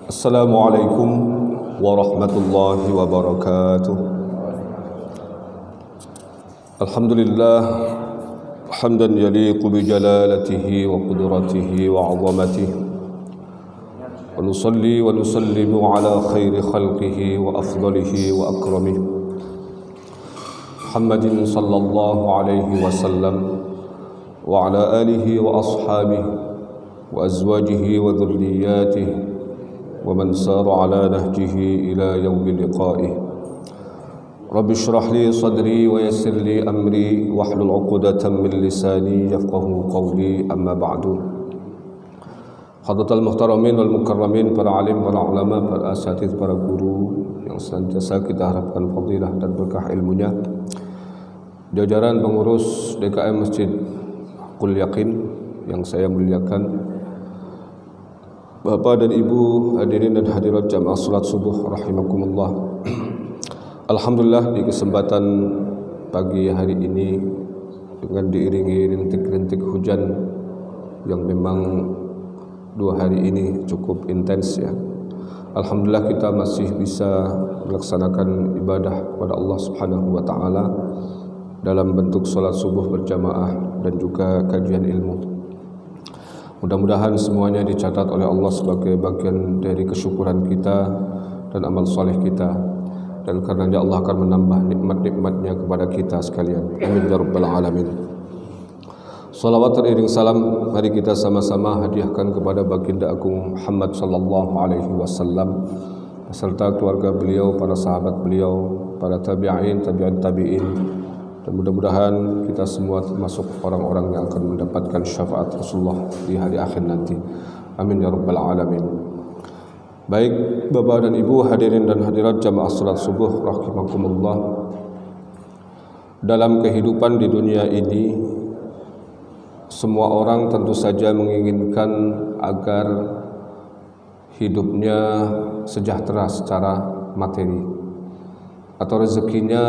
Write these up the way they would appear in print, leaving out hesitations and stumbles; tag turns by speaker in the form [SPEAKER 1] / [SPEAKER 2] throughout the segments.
[SPEAKER 1] Assalamualaikum warahmatullahi wabarakatuh. Alhamdulillah hamdan yaliqu bi jalalatihi wa qudratihi wa 'azamatihi. Wa nusalli wa nusallimu ala khairi khalqihi wa afdalihi wa akramihi Muhammadin sallallahu alaihi wasallam wa ala alihi wa ashabihi wa azwajihi wa dhurriyyatihi wa man sara ala nahjihi ila yaumi liqa'ih. Rabbi shrah li sadri wa yassir li amri wahlul 'uqdatam min lisani yafqahu qawli, amma ba'du. Hadratal muhtaramin wal mukarramin, para alim, para ulama, para asatidz, para guru yang senantiasa kita harapkan fadilah dan berkah ilmunya, jajaran pengurus DKM Masjid Qul Yaqin yang saya muliakan, Bapak dan Ibu hadirin dan hadirat jamaah salat subuh rahimakumullah. Alhamdulillah, di kesempatan pagi hari ini dengan diiringi rintik-rintik hujan yang memang 2 hari ini cukup intens ya. Alhamdulillah kita masih bisa melaksanakan ibadah kepada Allah Subhanahu wa taala dalam bentuk salat subuh berjamaah dan juga kajian ilmu. Mudah-mudahan semuanya dicatat oleh Allah sebagai bagian dari kesyukuran kita dan amal soleh kita, dan karenanya Allah akan menambah nikmat-nikmatnya kepada kita sekalian. Amin ya rabbal alamin. Salawat teriring salam mari kita sama-sama hadiahkan kepada baginda agung Muhammad sallallahu alaihi wasallam beserta keluarga beliau, para sahabat beliau, para tabi'in, tabi'in, dan mudah-mudahan kita semua termasuk orang-orang yang akan mendapatkan syafaat Rasulullah di hari akhir nanti. Amin ya rabbal alamin. Baik Bapak dan Ibu hadirin dan hadirat jamaah salat subuh rahimakumullah. Dalam kehidupan di dunia ini, semua orang tentu saja menginginkan agar hidupnya sejahtera secara materi atau rezekinya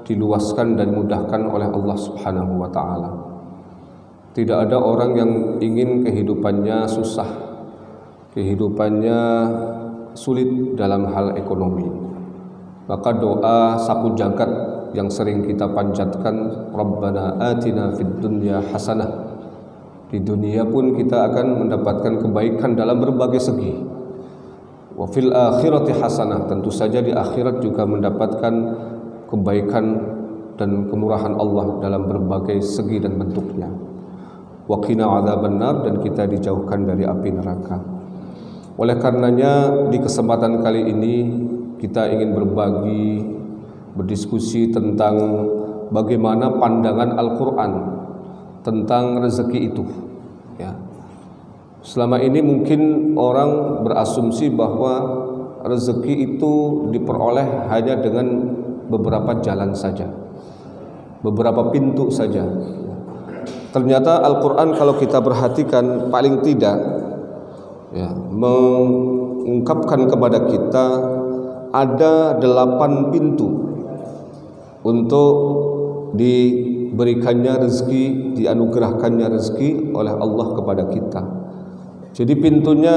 [SPEAKER 1] diluaskan dan dimudahkan oleh Allah Subhanahu wa taala. Tidak ada orang yang ingin kehidupannya susah, kehidupannya sulit dalam hal ekonomi. Maka doa sapu jagat yang sering kita panjatkan, Rabbana atina fid dunya hasanah. Di dunia pun kita akan mendapatkan kebaikan dalam berbagai segi. Wa fil akhirati hasanah, tentu saja di akhirat juga mendapatkan kebaikan dan kemurahan Allah dalam berbagai segi dan bentuknya. Wa qina adzabannar, dan kita dijauhkan dari api neraka. Oleh karenanya di kesempatan kali ini kita ingin berdiskusi tentang bagaimana pandangan Al-Qur'an tentang rezeki itu ya. Selama ini mungkin orang berasumsi bahwa rezeki itu diperoleh hanya dengan beberapa jalan saja, beberapa pintu saja. Ternyata Al-Quran kalau kita perhatikan paling tidak ya, mengungkapkan kepada kita ada 8 pintu untuk diberikannya rezeki, dianugerahkannya rezeki oleh Allah kepada kita. Jadi pintunya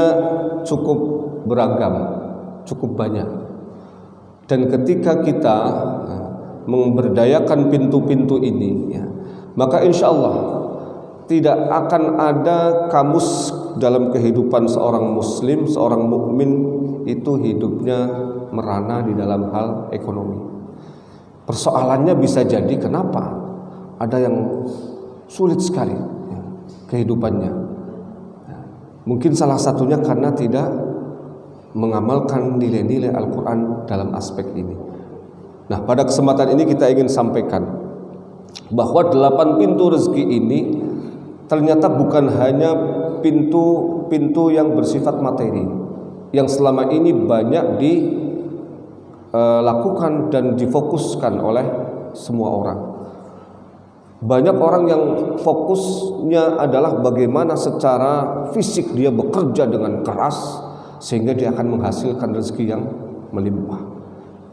[SPEAKER 1] cukup beragam, cukup banyak. Dan ketika kita memberdayakan pintu-pintu ini ya, maka insya Allah tidak akan ada kamus dalam kehidupan seorang muslim, seorang mukmin itu hidupnya merana di dalam hal ekonomi. Persoalannya bisa jadi kenapa ada yang sulit sekali ya, kehidupannya ya, mungkin salah satunya karena tidak mengamalkan nilai-nilai Al-Quran dalam aspek ini. Nah, pada kesempatan ini kita ingin sampaikan bahwa 8 pintu rezeki ini ternyata bukan hanya pintu-pintu yang bersifat materi yang selama ini banyak dilakukan dan difokuskan oleh semua orang. Banyak orang yang fokusnya adalah bagaimana secara fisik dia bekerja dengan keras sehingga dia akan menghasilkan rezeki yang melimpah.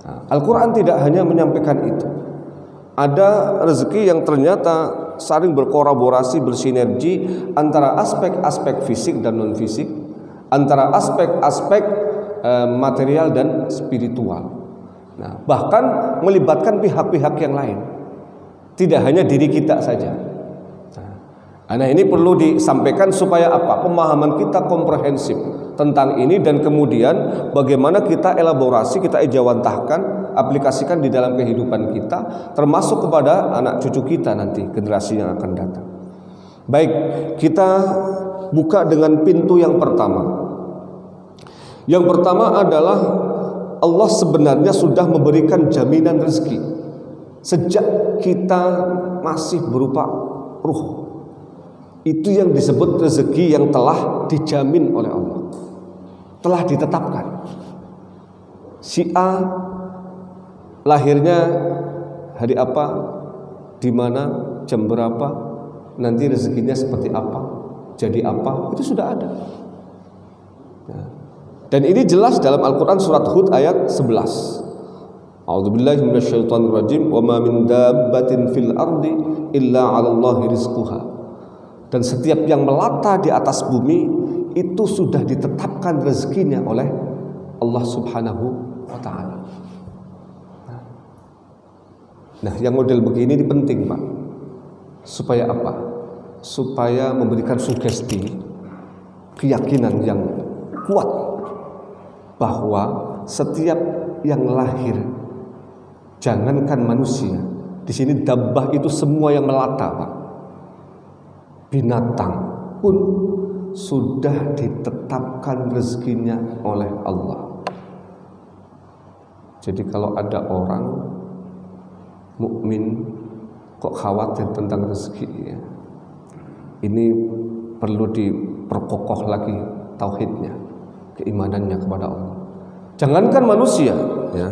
[SPEAKER 1] Nah, Al-Quran tidak hanya menyampaikan itu. Ada rezeki yang ternyata saling berkolaborasi, bersinergi antara aspek-aspek fisik dan non-fisik, antara aspek-aspek material dan spiritual. Nah, bahkan melibatkan pihak-pihak yang lain, tidak hanya diri kita saja. Nah, ini perlu disampaikan supaya apa? Pemahaman kita komprehensif tentang ini, dan kemudian bagaimana kita elaborasi, kita ejawantahkan, aplikasikan di dalam kehidupan kita, termasuk kepada anak cucu kita nanti, generasi yang akan datang. Baik, kita buka dengan pintu yang pertama. Yang pertama adalah Allah sebenarnya sudah memberikan jaminan rezeki sejak kita masih berupa ruh. Itu yang disebut rezeki yang telah dijamin oleh Allah, telah ditetapkan. Si A lahirnya hari apa, di mana, jam berapa, nanti rezekinya seperti apa, jadi apa, itu sudah ada. Dan ini jelas dalam Al-Quran surat Hud ayat 11. A'udzubillahi minasyaitonirrajim. Wa ma min dabbatin fil ardi illa 'alallahi rizquha. Dan setiap yang melata di atas bumi itu sudah ditetapkan rezekinya oleh Allah Subhanahu wa ta'ala. Nah, yang model begini penting, Pak. Supaya apa? Supaya memberikan sugesti, keyakinan yang kuat bahwa setiap yang lahir, jangankan manusia, di sini dabbah itu semua yang melata, Pak. Binatang pun sudah ditetapkan rezekinya oleh Allah. Jadi kalau ada orang mukmin kok khawatir tentang rezeki, ya, ini perlu diperkokoh lagi tauhidnya, keimanannya kepada Allah. Jangankan manusia, ya,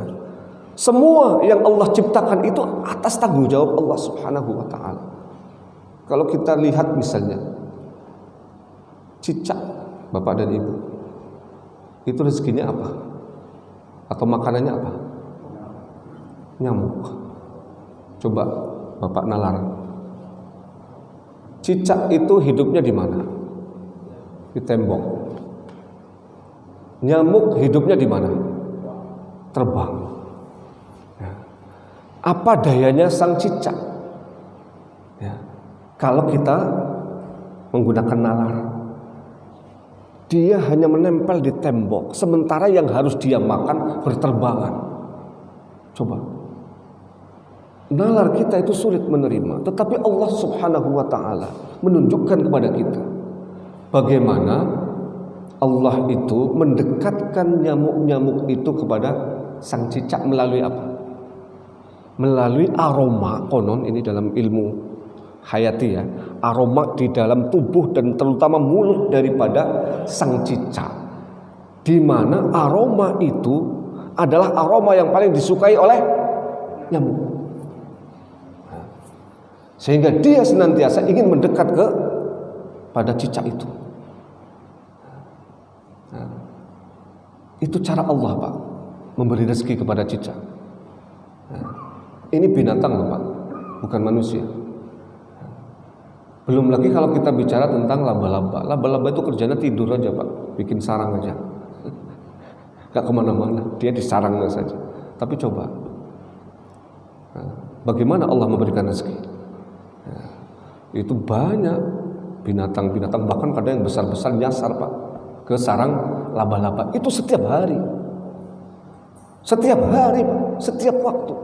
[SPEAKER 1] semua yang Allah ciptakan itu atas tanggung jawab Allah Subhanahu wa ta'ala. Kalau kita lihat misalnya cicak, bapak dan ibu, itu rezekinya apa? Atau makanannya apa? Nyamuk. Coba bapak nalar. Cicak itu hidupnya di mana? Di tembok. Nyamuk hidupnya di mana? Terbang. Apa dayanya sang cicak? Ya. Kalau kita menggunakan nalar, dia hanya menempel di tembok, sementara yang harus dia makan berterbangan. Coba, nalar kita itu sulit menerima, tetapi Allah Subhanahu wa ta'ala menunjukkan kepada kita bagaimana Allah itu mendekatkan nyamuk-nyamuk itu kepada sang cicak melalui apa? Melalui aroma. Konon ini dalam ilmu hayati, ya, aroma di dalam tubuh dan terutama mulut daripada sang cicak, di mana aroma itu adalah aroma yang paling disukai oleh nyamuk. Sehingga dia senantiasa ingin mendekat pada cicak itu. Itu cara Allah, Pak, memberi rezeki kepada cicak. Ini binatang loh, Pak, bukan manusia. Belum lagi kalau kita bicara tentang laba-laba. Laba-laba itu kerjanya tidur aja, Pak, bikin sarang aja, gak kemana-mana, dia di sarangnya saja. Tapi coba, bagaimana Allah memberikan rezeki? Itu banyak binatang-binatang, bahkan kadang yang besar-besar nyasar, Pak, ke sarang laba-laba. Itu setiap hari, Pak, setiap waktu.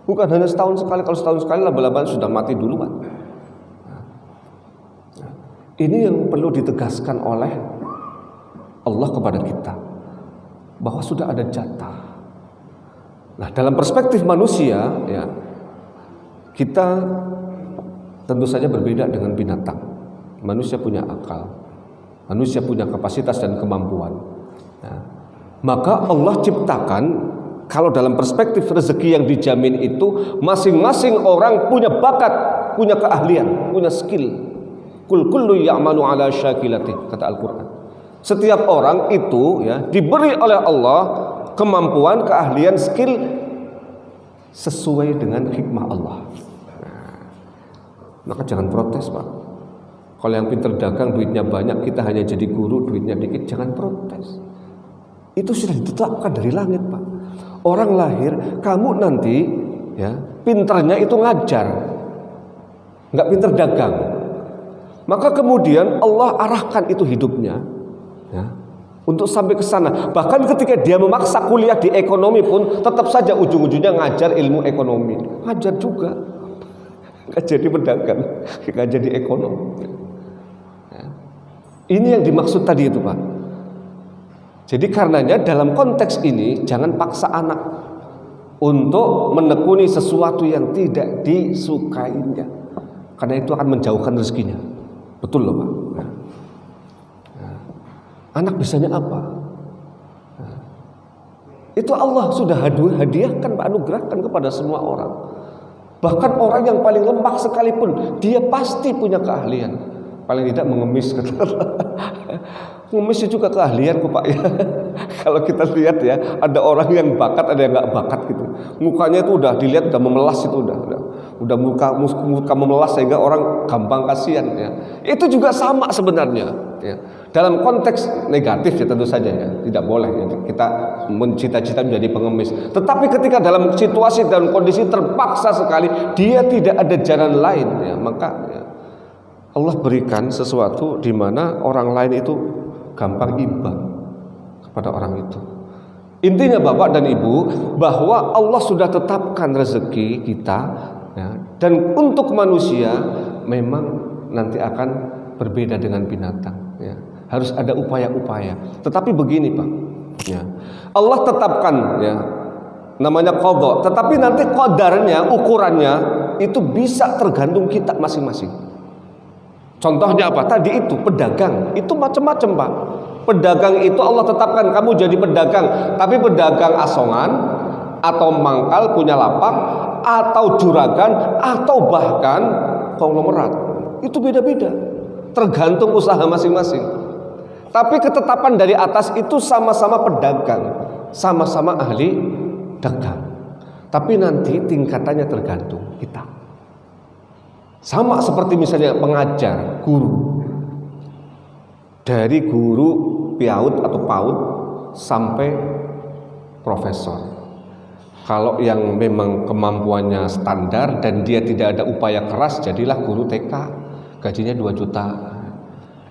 [SPEAKER 1] Bukan hanya setahun sekali. Kalau setahun sekali laba-laba sudah mati duluan. Ini yang perlu ditegaskan oleh Allah kepada kita, bahwa sudah ada jatah. Nah, dalam perspektif manusia, ya, kita tentu saja berbeda dengan binatang. Manusia punya akal, manusia punya kapasitas dan kemampuan. Nah, maka Allah ciptakan, kalau dalam perspektif rezeki yang dijamin itu, masing-masing orang punya bakat, punya keahlian, punya skill. Kul kullu ya'malu ala syakilati, kata Al-Quran. Setiap orang itu, ya, diberi oleh Allah kemampuan, keahlian, skill sesuai dengan hikmah Allah. Maka jangan protes, Pak. Kalau yang pintar dagang duitnya banyak, kita hanya jadi guru duitnya dikit, jangan protes. Itu sudah ditetapkan dari langit, Pak. Orang lahir, kamu nanti ya pinternya itu ngajar, nggak pinter dagang. Maka kemudian Allah arahkan itu hidupnya ya, untuk sampai ke sana. Bahkan ketika dia memaksa kuliah di ekonomi pun tetap saja ujung-ujungnya ngajar ilmu ekonomi. Ngajar juga, nggak jadi pedagang, nggak jadi ekonom ya. Ini yang dimaksud tadi itu, Pak. Jadi karenanya dalam konteks ini jangan paksa anak untuk menekuni sesuatu yang tidak disukainya, karena itu akan menjauhkan rezekinya. Betul loh, Pak. Anak bisanya apa? Itu Allah sudah hadiahkan, Pak, anugerahkan kepada semua orang. Bahkan orang yang paling lemah sekalipun dia pasti punya keahlian. Paling tidak mengemis, mengemis juga keahlian kok, Pak ya. Kalau kita lihat ya, ada orang yang bakat, ada yang nggak bakat gitu. Mukanya itu udah dilihat udah memelas, itu udah muka memelas sehingga orang gampang kasihan ya. Itu juga sama sebenarnya ya. Dalam konteks negatif ya tentu saja ya, tidak boleh ya, kita mencita-cita menjadi pengemis. Tetapi ketika dalam situasi dan kondisi terpaksa sekali, dia tidak ada jalan lain ya, maka ya, Allah berikan sesuatu di mana orang lain itu gampang iba kepada orang itu. Intinya Bapak dan Ibu, bahwa Allah sudah tetapkan rezeki kita ya, dan untuk manusia memang nanti akan berbeda dengan binatang ya. Harus ada upaya-upaya. Tetapi begini, Pak ya, Allah tetapkan ya namanya qadha, tetapi nanti qadarnya, ukurannya itu bisa tergantung kita masing-masing. Contohnya apa? Tadi itu pedagang, itu macam-macam, Pak. Pedagang itu Allah tetapkan kamu jadi pedagang, tapi pedagang asongan atau mangkal punya lapak atau juragan atau bahkan konglomerat. Itu beda-beda, tergantung usaha masing-masing. Tapi ketetapan dari atas itu sama-sama pedagang, sama-sama ahli dagang. Tapi nanti tingkatannya tergantung kita. Sama seperti misalnya pengajar, guru. Dari guru PAUD atau PAUD sampai profesor. Kalau yang memang kemampuannya standar dan dia tidak ada upaya keras, jadilah guru TK, gajinya 2 juta.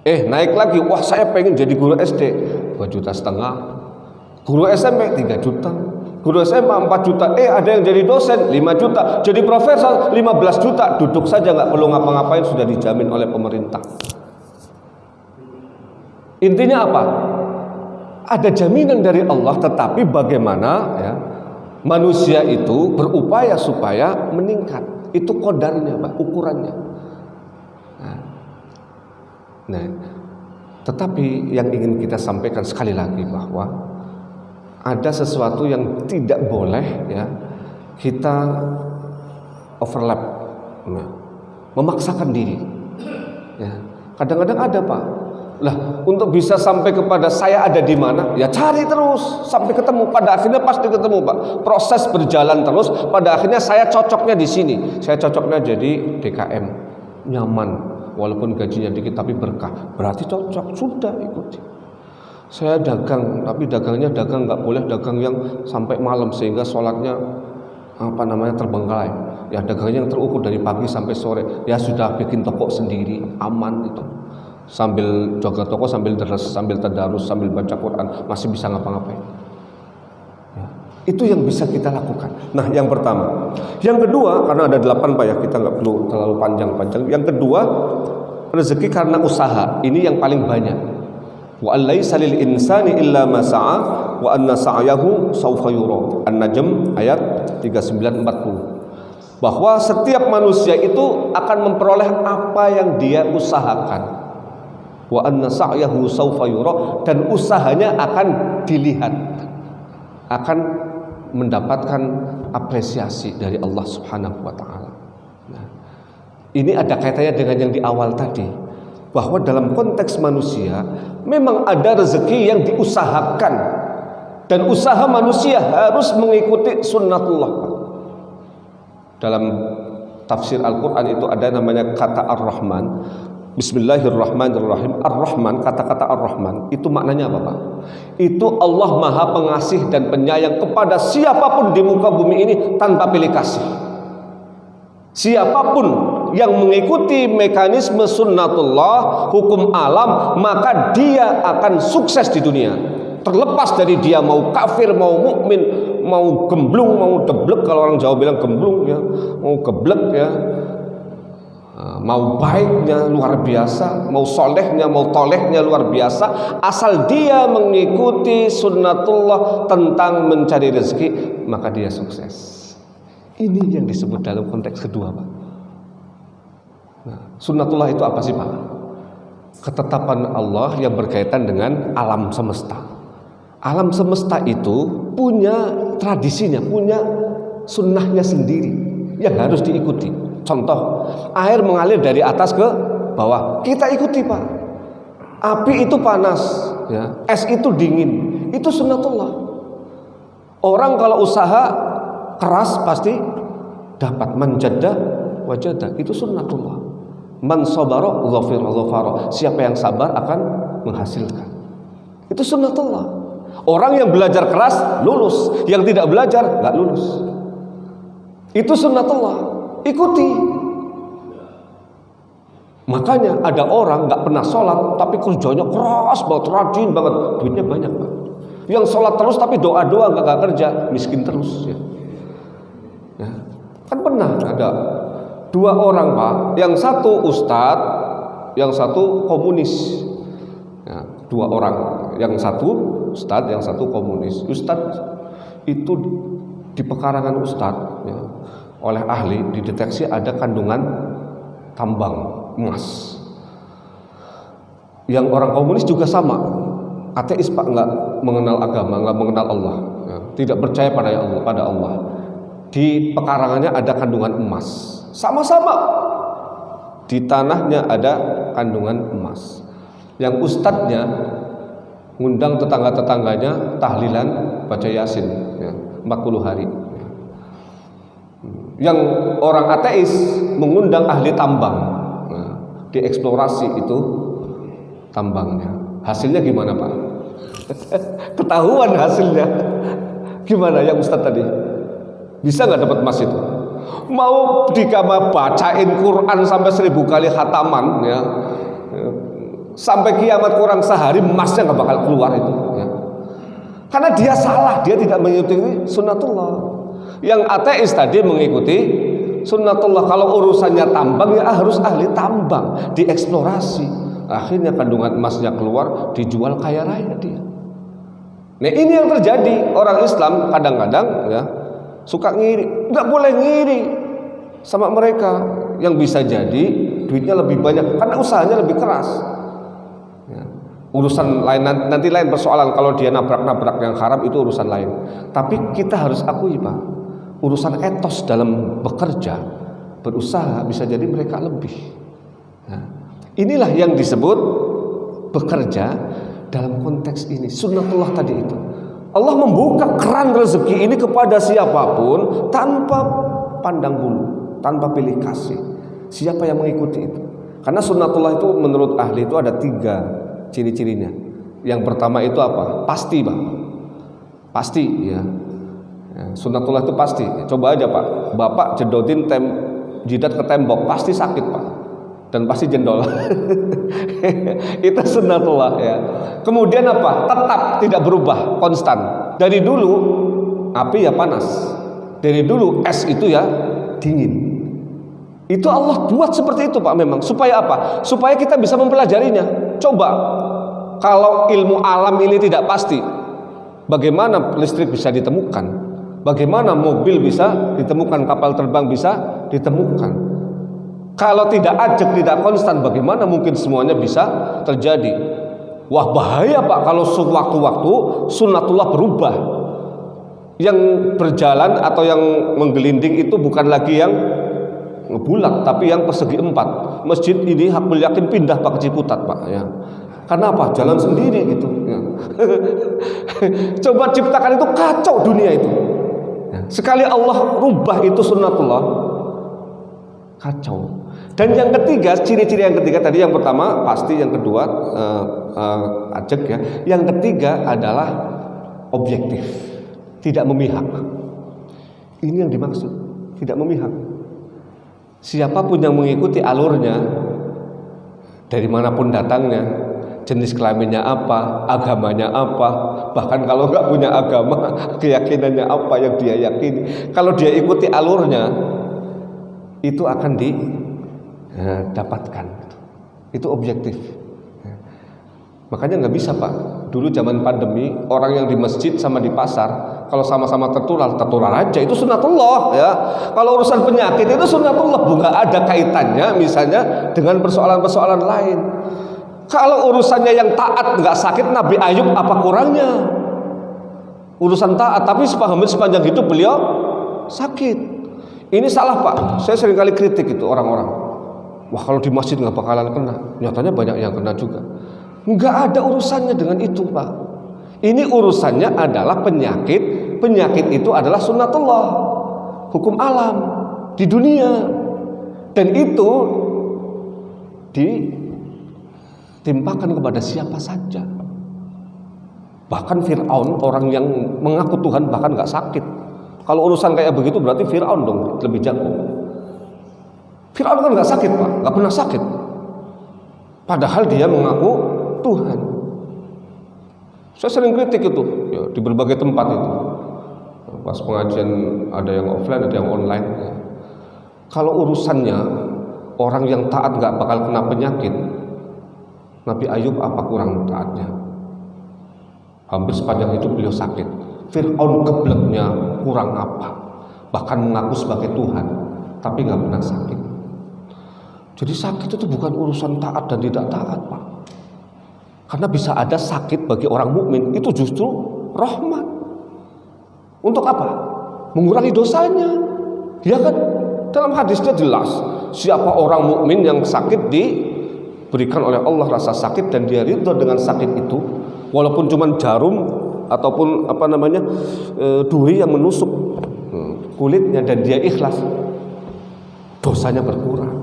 [SPEAKER 1] Naik lagi, wah saya pengen jadi guru SD, 2,5 juta. Guru SMP 3 juta. Guru SMA 4 juta. Ada yang jadi dosen 5 juta. Jadi profesor 15 juta. Duduk saja nggak perlu ngapa-ngapain, sudah dijamin oleh pemerintah. Intinya apa? Ada jaminan dari Allah, tetapi bagaimana ya manusia itu berupaya supaya meningkat. Itu qadarnya, Pak, ukurannya. Nah, tetapi yang ingin kita sampaikan sekali lagi bahwa ada sesuatu yang tidak boleh ya kita overlap, memaksakan diri. Ya, kadang-kadang ada, Pak. Lah, untuk bisa sampai kepada saya ada di mana, ya cari terus sampai ketemu. Pada akhirnya pasti ketemu, Pak. Proses berjalan terus. Pada akhirnya saya cocoknya di sini. Saya cocoknya jadi DKM, nyaman. Walaupun gajinya dikit tapi berkah, berarti cocok, sudah ikuti. Saya dagang, tapi dagangnya dagang nggak boleh dagang yang sampai malam sehingga sholatnya terbengkalai. Ya dagangnya yang terukur dari pagi sampai sore. Ya sudah bikin toko sendiri, aman itu. Sambil jaga toko, sambil deres, sambil tadarus, sambil baca Quran, masih bisa ngapa-ngapain. Ya, itu yang bisa kita lakukan. Nah, yang pertama. Yang kedua, karena ada 8, Pak ya, kita nggak perlu terlalu panjang-panjang. Yang kedua, rezeki karena usaha. Ini yang paling banyak. Wa allaisa lil insani illa ma sa'a wa anna sa'yahu sawfa yura. An-Najm ayat 39-40. Bahwa setiap manusia itu akan memperoleh apa yang dia usahakan. Wa anna sa'yahu sawfa yura, dan usahanya akan dilihat. Akan mendapatkan apresiasi dari Allah Subhanahu wa taala. Nah, ini ada kaitannya dengan yang di awal tadi, bahwa dalam konteks manusia memang ada rezeki yang diusahakan, dan usaha manusia harus mengikuti sunnatullah. Dalam tafsir Al-Quran itu ada namanya kata Ar-Rahman, Bismillahirrahmanirrahim. Ar-Rahman, kata-kata Ar-Rahman itu maknanya apa, Pak? Itu Allah Maha Pengasih dan Penyayang kepada siapapun di muka bumi ini tanpa pilih kasih. Siapapun yang mengikuti mekanisme sunnatullah, hukum alam, maka dia akan sukses di dunia. Terlepas dari dia mau kafir, mau mukmin, mau gemblung, mau deblek, kalau orang Jawa bilang gemblung ya, mau geblek ya, mau baiknya luar biasa, mau solehnya, mau tolehnya luar biasa, asal dia mengikuti sunnatullah tentang mencari rezeki, maka dia sukses. Ini yang disebut dalam konteks kedua, Pak. Nah, sunnatullah itu apa sih, Pak? Ketetapan Allah yang berkaitan dengan alam semesta. Alam semesta itu punya tradisinya, punya sunnahnya sendiri yang harus diikuti. Contoh, air mengalir dari atas ke bawah, kita ikuti, Pak. Api itu panas, ya. Es itu dingin, itu sunnatullah. Orang kalau usaha keras pasti dapat, manjada wajada, itu sunnatullah. Man sabara ghafara, siapa yang sabar akan menghasilkan, itu sunnatullah. Orang yang belajar keras lulus, yang tidak belajar nggak lulus, itu sunnatullah. Ikuti. Makanya ada orang nggak pernah sholat tapi kerjanya keras banget, rajin banget, duitnya banyak, Pak. Yang sholat terus tapi doa-doa nggak kerja, miskin terus ya. Ya. Kan pernah ada dua orang, Pak, yang satu ustadz, yang satu komunis. Ya, dua orang, yang satu ustadz, yang satu komunis. Ustadz itu di pekarangan ustadz ya, oleh ahli dideteksi ada kandungan tambang emas. Yang orang komunis juga sama, ateis, Pak, nggak mengenal agama, nggak mengenal Allah, ya, tidak percaya pada Allah. Di pekarangannya ada kandungan emas, sama-sama di tanahnya ada kandungan emas. Yang ustadznya ngundang tetangga-tetangganya tahlilan baca Yasin ya, 40 hari. Yang orang ateis mengundang ahli tambang, nah, dieksplorasi itu tambangnya. Hasilnya gimana, Pak? Ketahuan hasilnya. Gimana yang ustadz tadi? Bisa nggak dapat emas itu? Mau dikama bacain Quran sampai 1000 kali khataman ya, sampai kiamat kurang sehari emasnya nggak bakal keluar itu ya. Karena dia salah, dia tidak mengikuti sunnatullah. Yang ateis tadi mengikuti sunnatullah. Kalau urusannya tambang ya harus ahli tambang, dieksplorasi. Akhirnya kandungan emasnya keluar, dijual kaya raya dia. Nah, ini yang terjadi. Orang Islam kadang-kadang ya suka ngiri. Nggak boleh ngiri sama mereka yang bisa jadi duitnya lebih banyak karena usahanya lebih keras ya. Urusan lain nanti lain persoalan, kalau dia nabrak-nabrak yang haram itu urusan lain. Tapi kita harus akui, Pak, urusan etos dalam bekerja, berusaha bisa jadi mereka lebih ya. Inilah yang disebut bekerja dalam konteks ini, sunnatullah tadi itu. Allah membuka keran rezeki ini kepada siapapun tanpa pandang bulu, tanpa pilih kasih. Siapa yang mengikuti itu? Karena sunnatullah itu menurut ahli itu ada 3 ciri-cirinya. Yang pertama itu apa? Pasti, Pak. Pasti ya. Sunnatullah itu pasti. Coba aja, Pak, Bapak jedotin jidat ke tembok, pasti sakit, Pak, dan pasti jendol. Itu sunnatullah ya. Kemudian apa? Tetap tidak berubah, konstan. Dari dulu api ya panas, dari dulu es itu ya dingin. Itu Allah buat seperti itu, Pak, memang supaya apa? Supaya kita bisa mempelajarinya. Coba kalau ilmu alam ini tidak pasti, bagaimana listrik bisa ditemukan? Bagaimana mobil bisa ditemukan, kapal terbang bisa ditemukan? Kalau tidak ajak, tidak konstan, bagaimana mungkin semuanya bisa terjadi? Wah, bahaya, Pak, kalau sewaktu-waktu sunnatullah berubah. Yang berjalan atau yang menggelinding itu bukan lagi yang ngebulat, tapi yang persegi 4. Masjid ini Hakul Yakin pindah, Pak, ke Ciputat, Pak ya. Karena apa? Jalan sendiri gitu ya. Coba ciptakan itu, kacau dunia itu ya. Sekali Allah rubah itu sunnatullah, kacau. Dan yang ketiga, ciri-ciri yang ketiga tadi, yang pertama pasti, yang kedua ajak ya. Yang ketiga adalah objektif, tidak memihak. Ini yang dimaksud, tidak memihak. Siapapun yang mengikuti alurnya, dari manapun datangnya, jenis kelaminnya apa, agamanya apa, bahkan kalau nggak punya agama, keyakinannya apa yang dia yakini, kalau dia ikuti alurnya, itu akan didapatkan. Itu objektif. Makanya nggak bisa Pak. Dulu zaman pandemi, orang yang di masjid sama di pasar, kalau sama-sama tertular aja, itu sunatullah ya. Kalau urusan penyakit itu sunatullah, nggak ada kaitannya misalnya dengan persoalan-persoalan lain. Kalau urusannya yang taat nggak sakit, Nabi Ayub apa kurangnya? Urusan taat, tapi sepanjang hidup beliau sakit. Ini salah Pak. Saya seringkali kritik itu orang-orang. Wah kalau di masjid nggak bakalan kena. Nyatanya banyak yang kena juga. Nggak ada urusannya dengan itu Pak. Ini urusannya adalah penyakit. Penyakit itu adalah sunnatullah, hukum alam di dunia. Dan itu ditimpakan kepada siapa saja. Bahkan Fir'aun, orang yang mengaku Tuhan, bahkan nggak sakit. Kalau urusan kayak begitu berarti Fir'aun dong lebih jago. Fir'aun kan nggak sakit Pak, nggak pernah sakit. Padahal dia mengaku Tuhan. Saya sering kritik itu ya, di berbagai tempat itu. Pas pengajian ada yang offline, ada yang online. Ya. Kalau urusannya orang yang taat nggak bakal kena penyakit, Nabi Ayub apa kurang taatnya? Hampir sepanjang hidup beliau sakit. Fir'aun gebleknya kurang apa? Bahkan mengaku sebagai Tuhan, tapi nggak pernah sakit. Jadi sakit itu bukan urusan taat dan tidak taat Pak. Karena bisa ada sakit bagi orang mukmin itu justru rahmat. Untuk apa? Mengurangi dosanya. Dia kan dalam hadisnya jelas, siapa orang mukmin yang sakit diberikan oleh Allah rasa sakit dan dia ridho dengan sakit itu, walaupun cuma jarum ataupun duri yang menusuk kulitnya dan dia ikhlas, dosanya berkurang.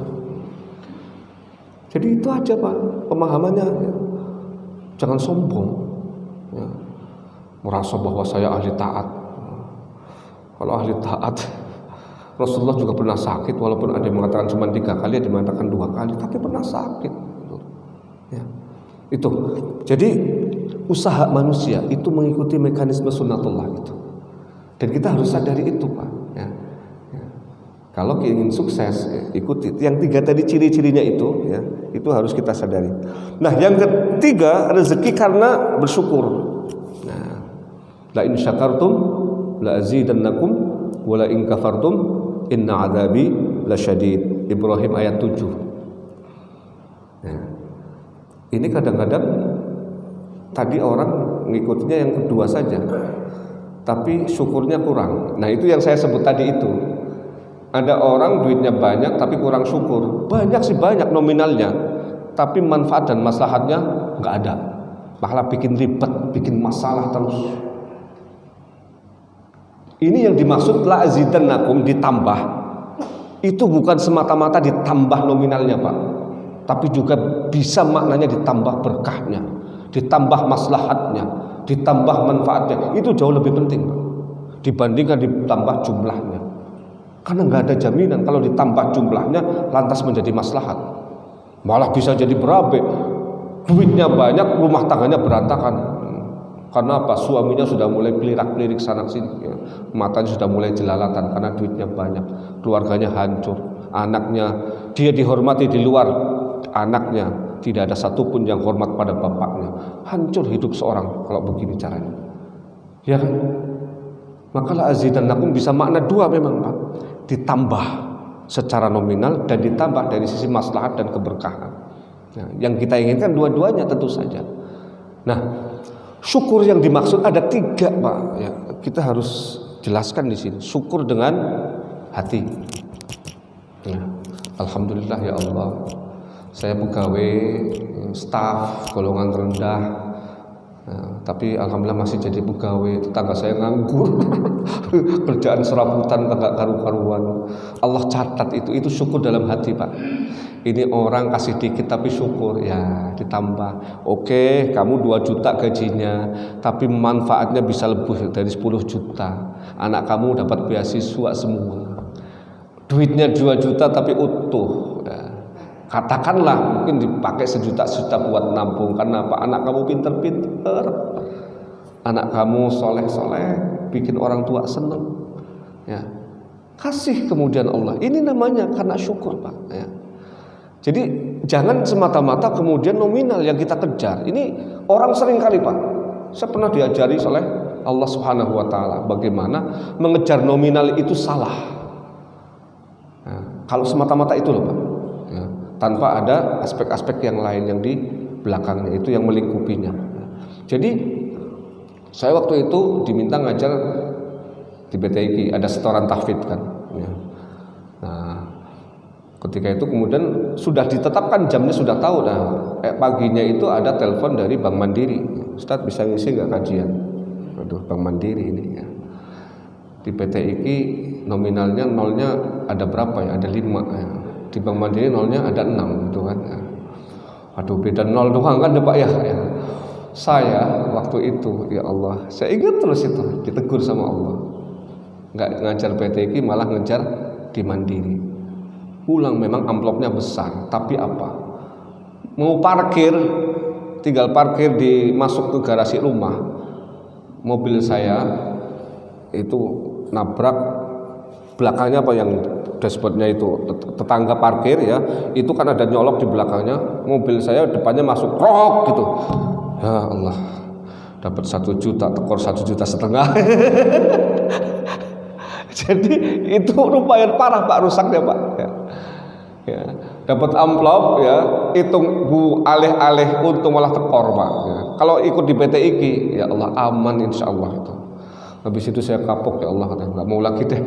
[SPEAKER 1] Jadi itu aja Pak pemahamannya. Ya. Jangan sombong, ya. Merasa bahwa saya ahli taat. Kalau ahli taat, Rasulullah juga pernah sakit, walaupun ada yang mengatakan cuma 3 kali, ada yang mengatakan 2 kali, tapi pernah sakit. Ya. Itu. Jadi usaha manusia itu mengikuti mekanisme sunnatullah itu, dan kita harus sadari itu Pak. Ya. Ya. Kalau ingin sukses, ikuti. Yang 3 tadi ciri-cirinya itu, ya, itu harus kita sadari. Nah, yang ketiga rezeki karena bersyukur. Nah, la in syakartum la azidannakum wa la in kafartum inna adzabi lasyadid. Ibrahim ayat 7. Nah, ini kadang-kadang tadi orang ngikutnya yang kedua saja, tapi syukurnya kurang. Nah, itu yang saya sebut tadi itu. Ada orang duitnya banyak tapi kurang syukur. Banyak sih banyak nominalnya, tapi manfaat dan maslahatnya nggak ada. Malah bikin ribet, bikin masalah terus. Ini yang dimaksud la azidannakum, ditambah. Itu bukan semata-mata ditambah nominalnya Pak, tapi juga bisa maknanya ditambah berkahnya, ditambah maslahatnya, ditambah manfaatnya. Itu jauh lebih penting Pak, dibandingkan ditambah jumlahnya. Karena nggak ada jaminan kalau ditambah jumlahnya lantas menjadi maslahat, malah bisa jadi berabe. Duitnya banyak, rumah tangganya berantakan. Karena apa? Suaminya sudah mulai pelirak-pelirik sana sini, ya. Matanya sudah mulai jelalatan karena duitnya banyak. Keluarganya hancur, anaknya dia dihormati di luar, anaknya tidak ada satupun yang hormat pada bapaknya. Hancur hidup seorang kalau begini caranya, ya kan? Maka la azidannakum bisa makna 2 memang Pak, ditambah secara nominal dan ditambah dari sisi maslahat dan keberkahan. Nah, yang kita inginkan dua-duanya tentu saja. Nah, syukur yang dimaksud ada 3 Pak. Ya, kita harus jelaskan di sini. Syukur dengan hati. Nah, alhamdulillah ya Allah, saya pegawai staf golongan rendah. Nah, tapi alhamdulillah masih jadi pegawai. Tetangga saya nganggur, kerjaan serabutan kagak karu-karuan. Allah catat itu syukur dalam hati Pak. Ini orang kasih dikit tapi syukur, ya ditambah. Oke, kamu 2 juta gajinya, tapi manfaatnya bisa lebih dari 10 juta. Anak kamu dapat beasiswa semua. Duitnya 2 juta tapi utuh. Ya. Katakanlah mungkin dipakai sejuta-juta buat nampung. Karena apa? Anak kamu pinter-pinter, anak kamu soleh-soleh, bikin orang tua seneng. Ya. Kasih kemudian Allah. Ini namanya karena syukur Pak. Ya. Jadi jangan semata-mata kemudian nominal yang kita kejar. Ini orang sering kali Pak. Saya pernah diajari oleh Allah Subhanahu wa taala bagaimana mengejar nominal itu salah. Nah, kalau semata-mata itu loh Pak. Ya, tanpa ada aspek-aspek yang lain yang di belakangnya itu yang melingkupinya. Jadi saya waktu itu diminta ngajar di BTIG, ada setoran tahfidz kan. Ya. Nah, ketika itu kemudian sudah ditetapkan jamnya, sudah tahu. Nah, paginya itu ada telepon dari Bank Mandiri. Ustadz bisa ngisi nggak kajian? Aduh, Bank Mandiri ini ya. Di PTIK nominalnya nolnya ada berapa ya? Ada 5 ya. Di Bank Mandiri nolnya ada 6 gitu kan. Ya. Aduh, beda 0 doang kan Pak ya. Saya waktu itu ya Allah, saya ingat terus itu ditegur sama Allah. Nggak ngajar PTIK malah ngejar di Mandiri. Pulang memang amplopnya besar, tapi apa? Mau parkir, tinggal parkir masuk ke garasi rumah. Mobil saya itu nabrak belakangnya apa yang dashboardnya itu tetangga parkir ya, itu kan ada nyolok di belakangnya. Mobil saya depannya masuk krok gitu. Ya Allah, dapat 1 juta, tekor 1,5 juta. Jadi itu lumayan parah Pak rusaknya Pak. Ya. Dapat amplop ya, hitung bu alih-alih untung malah tekor Pak. Ya. Kalau ikut di PTIK ya Allah aman insya Allah itu. Habis itu saya kapok ya Allah, nggak mau lagi deh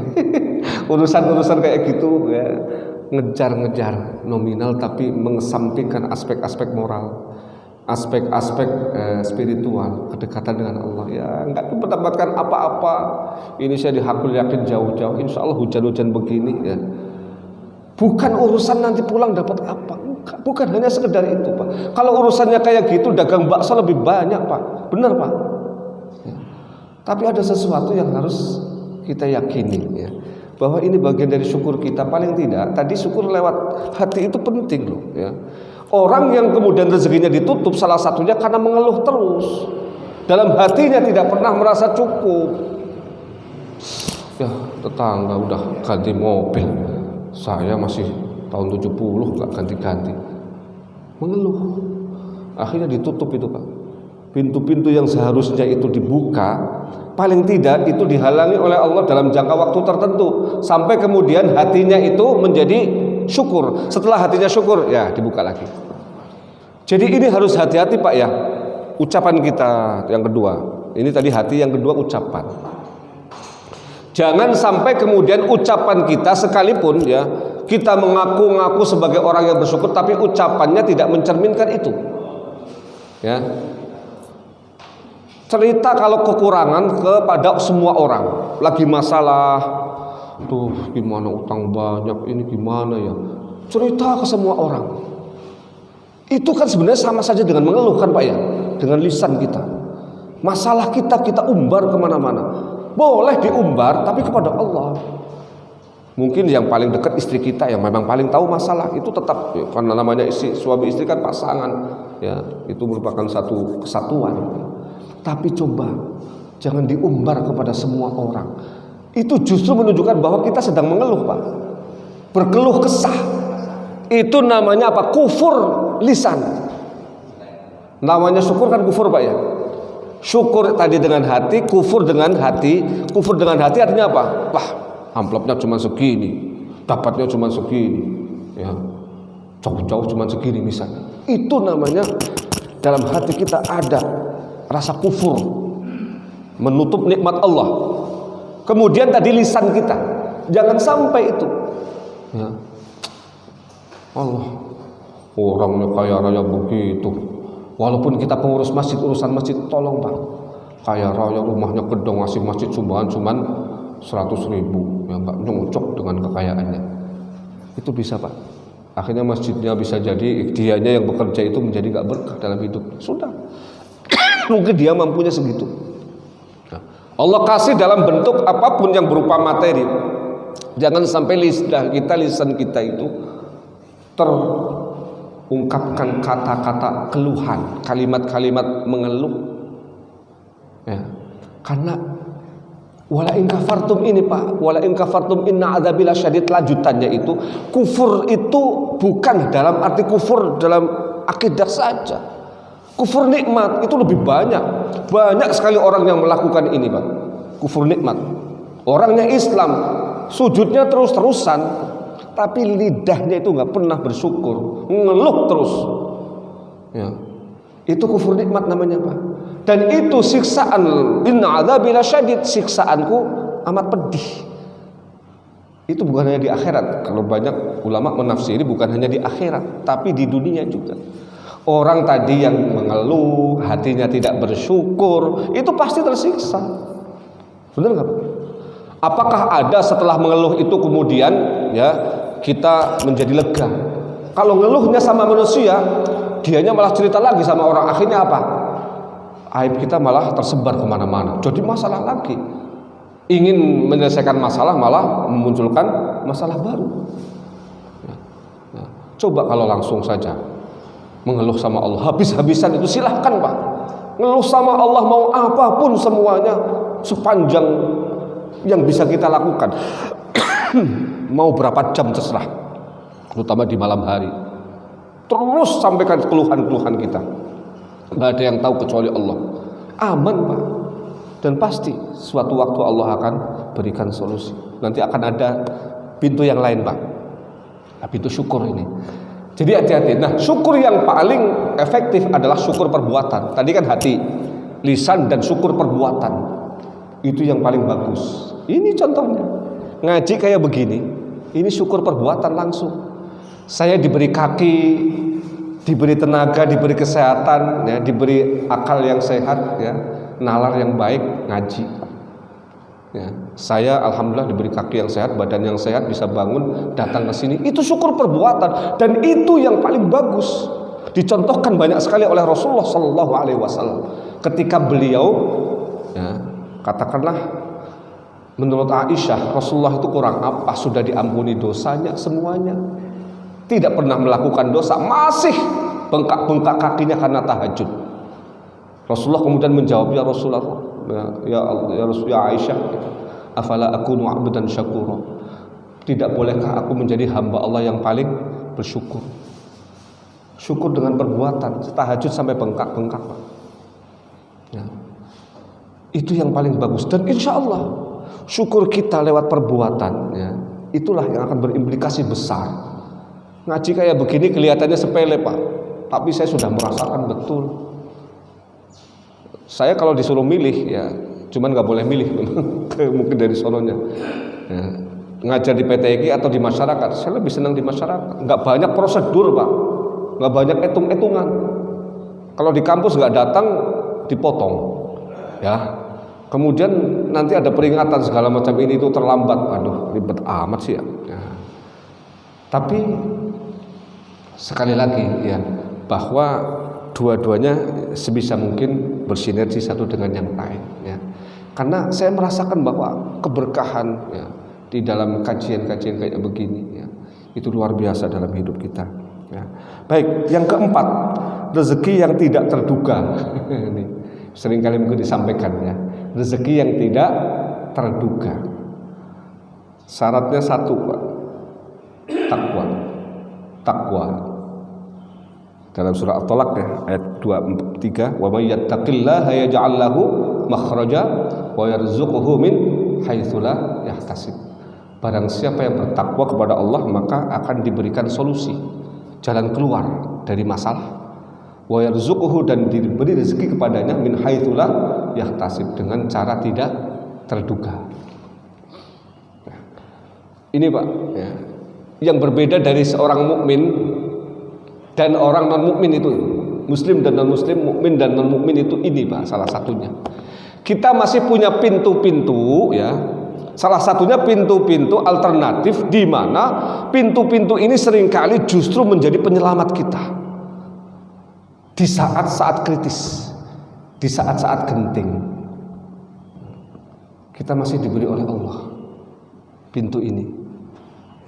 [SPEAKER 1] urusan-urusan kayak gitu ya, ngejar-ngejar nominal tapi mengesampingkan aspek-aspek moral, aspek-aspek spiritual, kedekatan dengan Allah ya, nggak mendapatkan apa-apa. Ini saya dihakul yakin jauh-jauh insya Allah hujan-hujan begini ya, bukan urusan nanti pulang dapat apa, bukan hanya sekedar itu Pak. Kalau urusannya kayak gitu dagang bakso lebih banyak Pak, benar Pak ya. Tapi ada sesuatu yang harus kita yakini ya, bahwa ini bagian dari syukur kita. Paling tidak tadi syukur lewat hati itu penting loh ya. Orang yang kemudian rezekinya ditutup salah satunya karena mengeluh terus, dalam hatinya tidak pernah merasa cukup. Ya tetangga udah ganti mobil, saya masih tahun 70 nggak ganti-ganti, mengeluh. Akhirnya ditutup itu Pak. Pintu-pintu yang seharusnya itu dibuka, paling tidak itu dihalangi oleh Allah dalam jangka waktu tertentu, sampai kemudian hatinya itu menjadi syukur. Setelah hatinya syukur ya dibuka lagi. Jadi ini harus hati-hati Pak ya, ucapan kita yang kedua. Ini tadi hati, yang kedua ucapan. Jangan sampai kemudian ucapan kita sekalipun ya, kita mengaku-ngaku sebagai orang yang bersyukur tapi ucapannya tidak mencerminkan itu ya. Cerita kalau kekurangan kepada semua orang, lagi masalah, tuh gimana utang banyak, ini gimana ya, cerita ke semua orang. Itu kan sebenarnya sama saja dengan mengeluh kan Pak ya, dengan lisan kita. Masalah kita umbar kemana-mana. Boleh diumbar tapi kepada Allah. Mungkin yang paling dekat istri kita yang memang paling tahu masalah itu tetap ya, karena namanya suami istri kan pasangan ya, itu merupakan satu kesatuan. Tapi coba jangan diumbar kepada semua orang. Itu justru menunjukkan bahwa kita sedang mengeluh Pak, berkeluh kesah. Itu namanya apa? Kufur lisan. Namanya syukur kan kufur Pak ya. Syukur tadi dengan hati, kufur dengan hati. Kufur dengan hati artinya apa? Wah, amplopnya cuma segini, dapatnya cuma segini ya, jauh-jauh cuma segini misalnya. Itu namanya dalam hati kita ada rasa kufur, menutup nikmat Allah. Kemudian tadi lisan kita, jangan sampai itu ya. Allah, orangnya kaya raya begitu, Walaupun kita pengurus masjid, urusan masjid, tolong Pak, kaya raya rumahnya gedong ngasih masjid sumbangan cuman 100.000, ya nggak nyocok dengan kekayaannya. Itu bisa Pak. Akhirnya masjidnya bisa jadi dianya yang bekerja itu menjadi nggak berkah dalam hidup. Sudah, mungkin dia mampunya segitu. Allah kasih dalam bentuk apapun yang berupa materi. Jangan sampai lisan kita itu terungkapkan kata-kata keluhan, kalimat-kalimat mengeluh. Ya, karena wala in kafartum ini Pak, wala in kafartum inna adzabi lasyadid, lanjutannya itu kufur itu bukan dalam arti kufur dalam akidah saja. Kufur nikmat itu lebih banyak. Banyak sekali orang yang melakukan ini Pak. Kufur nikmat. Orangnya Islam, sujudnya terus-terusan, tapi lidahnya itu nggak pernah bersyukur, ngeluh terus. Ya. Itu kufur nikmat namanya Pak. Dan itu siksaan, inna adzabi lasyadid, siksaanku amat pedih. Itu bukan hanya di akhirat. Kalau banyak ulama menafsiri bukan hanya di akhirat, tapi di dunia juga. Orang tadi yang mengeluh, hatinya tidak bersyukur, itu pasti tersiksa. Benar nggak Pak? Apakah ada setelah mengeluh itu kemudian ya kita menjadi lega? Kalau ngeluhnya sama manusia, dianya malah cerita lagi sama orang, akhirnya apa? Aib kita malah tersebar kemana-mana. Jadi masalah lagi. Ingin menyelesaikan masalah malah memunculkan masalah baru. Nah, coba kalau langsung saja mengeluh sama Allah habis-habisan, itu silahkan Pak. Ngeluh sama Allah mau apapun semuanya sepanjang yang bisa kita lakukan. Mau berapa jam terserah, terutama di malam hari. Terus sampaikan keluhan-keluhan kita. Nggak ada yang tahu kecuali Allah. Aman Pak. Dan pasti suatu waktu Allah akan berikan solusi. Nanti akan ada pintu yang lain Pak. Pintu syukur ini. Jadi hati-hati. Nah, syukur yang paling efektif adalah syukur perbuatan. Tadi kan hati, lisan, dan syukur perbuatan. Itu yang paling bagus. Ini contohnya. Ngaji kayak begini, ini syukur perbuatan langsung. Saya diberi kaki, diberi tenaga, diberi kesehatan, ya, diberi akal yang sehat, ya, nalar yang baik, ngaji. Ya, saya alhamdulillah diberi kaki yang sehat, badan yang sehat, bisa bangun, datang ke sini. Itu syukur perbuatan, dan itu yang paling bagus. Dicontohkan banyak sekali oleh Rasulullah Sallallahu Alaihi Wasallam. Ketika beliau, ya, katakanlah, menurut Aisyah, Rasulullah itu kurang apa? Sudah diampuni dosanya semuanya, tidak pernah melakukan dosa, masih bengkak-bengkak kakinya karena tahajud. Rasulullah kemudian menjawab, ya Rasulullah, ya Aisyah, afala akunu abdan syakura, tidak bolehkah aku menjadi hamba Allah yang paling bersyukur? Syukur dengan perbuatan, tahajud sampai bengkak-bengkak. Ya. Itu yang paling bagus. Dan insya Allah syukur kita lewat perbuatan, ya, itulah yang akan berimplikasi besar. Ngaji kayak begini kelihatannya sepele Pak, tapi saya sudah merasakan betul. Saya kalau disuruh milih, ya cuman nggak boleh milih mungkin dari sononya, ya, ngajar di PTIQ atau di masyarakat. Saya lebih senang di masyarakat. Nggak banyak prosedur Pak, nggak banyak hitung-hitungan. Kalau di kampus nggak datang dipotong, ya. Kemudian nanti ada peringatan segala macam, ini itu terlambat. Aduh, ribet amat sih ya. Ya. Tapi sekali lagi ya, bahwa dua-duanya sebisa mungkin bersinergi satu dengan yang lain, ya. Karena saya merasakan bahwa keberkahan, ya, di dalam kajian-kajian kayak begini, ya, itu luar biasa dalam hidup kita, ya. Baik, yang keempat, rezeki yang tidak terduga. Ini seringkali mungkin disampaikan, ya, rezeki yang tidak terduga. Syaratnya satu Pak, takwa. Dalam surah At-Talaq, ya, ayat 23, wa may yattaqillaha yaj'al lahu makhraja wa yarzuquhu min haitsu la yahtasib. Barang siapa yang bertakwa kepada Allah, maka akan diberikan solusi, jalan keluar dari masalah. Wa yarzuquhu, dan diberi rezeki kepadanya min haitsu la yahtasib, dengan cara tidak terduga. Nah, ini Pak, ya, yang berbeda dari seorang mukmin dan orang non mukmin itu Muslim dan non-muslim, mukmin dan non-mukmin itu ini Pak, salah satunya. Kita masih punya pintu-pintu ya. Salah satunya pintu-pintu alternatif di mana pintu-pintu ini seringkali justru menjadi penyelamat kita di saat-saat kritis, di saat-saat genting. Kita masih diberi oleh Allah pintu ini.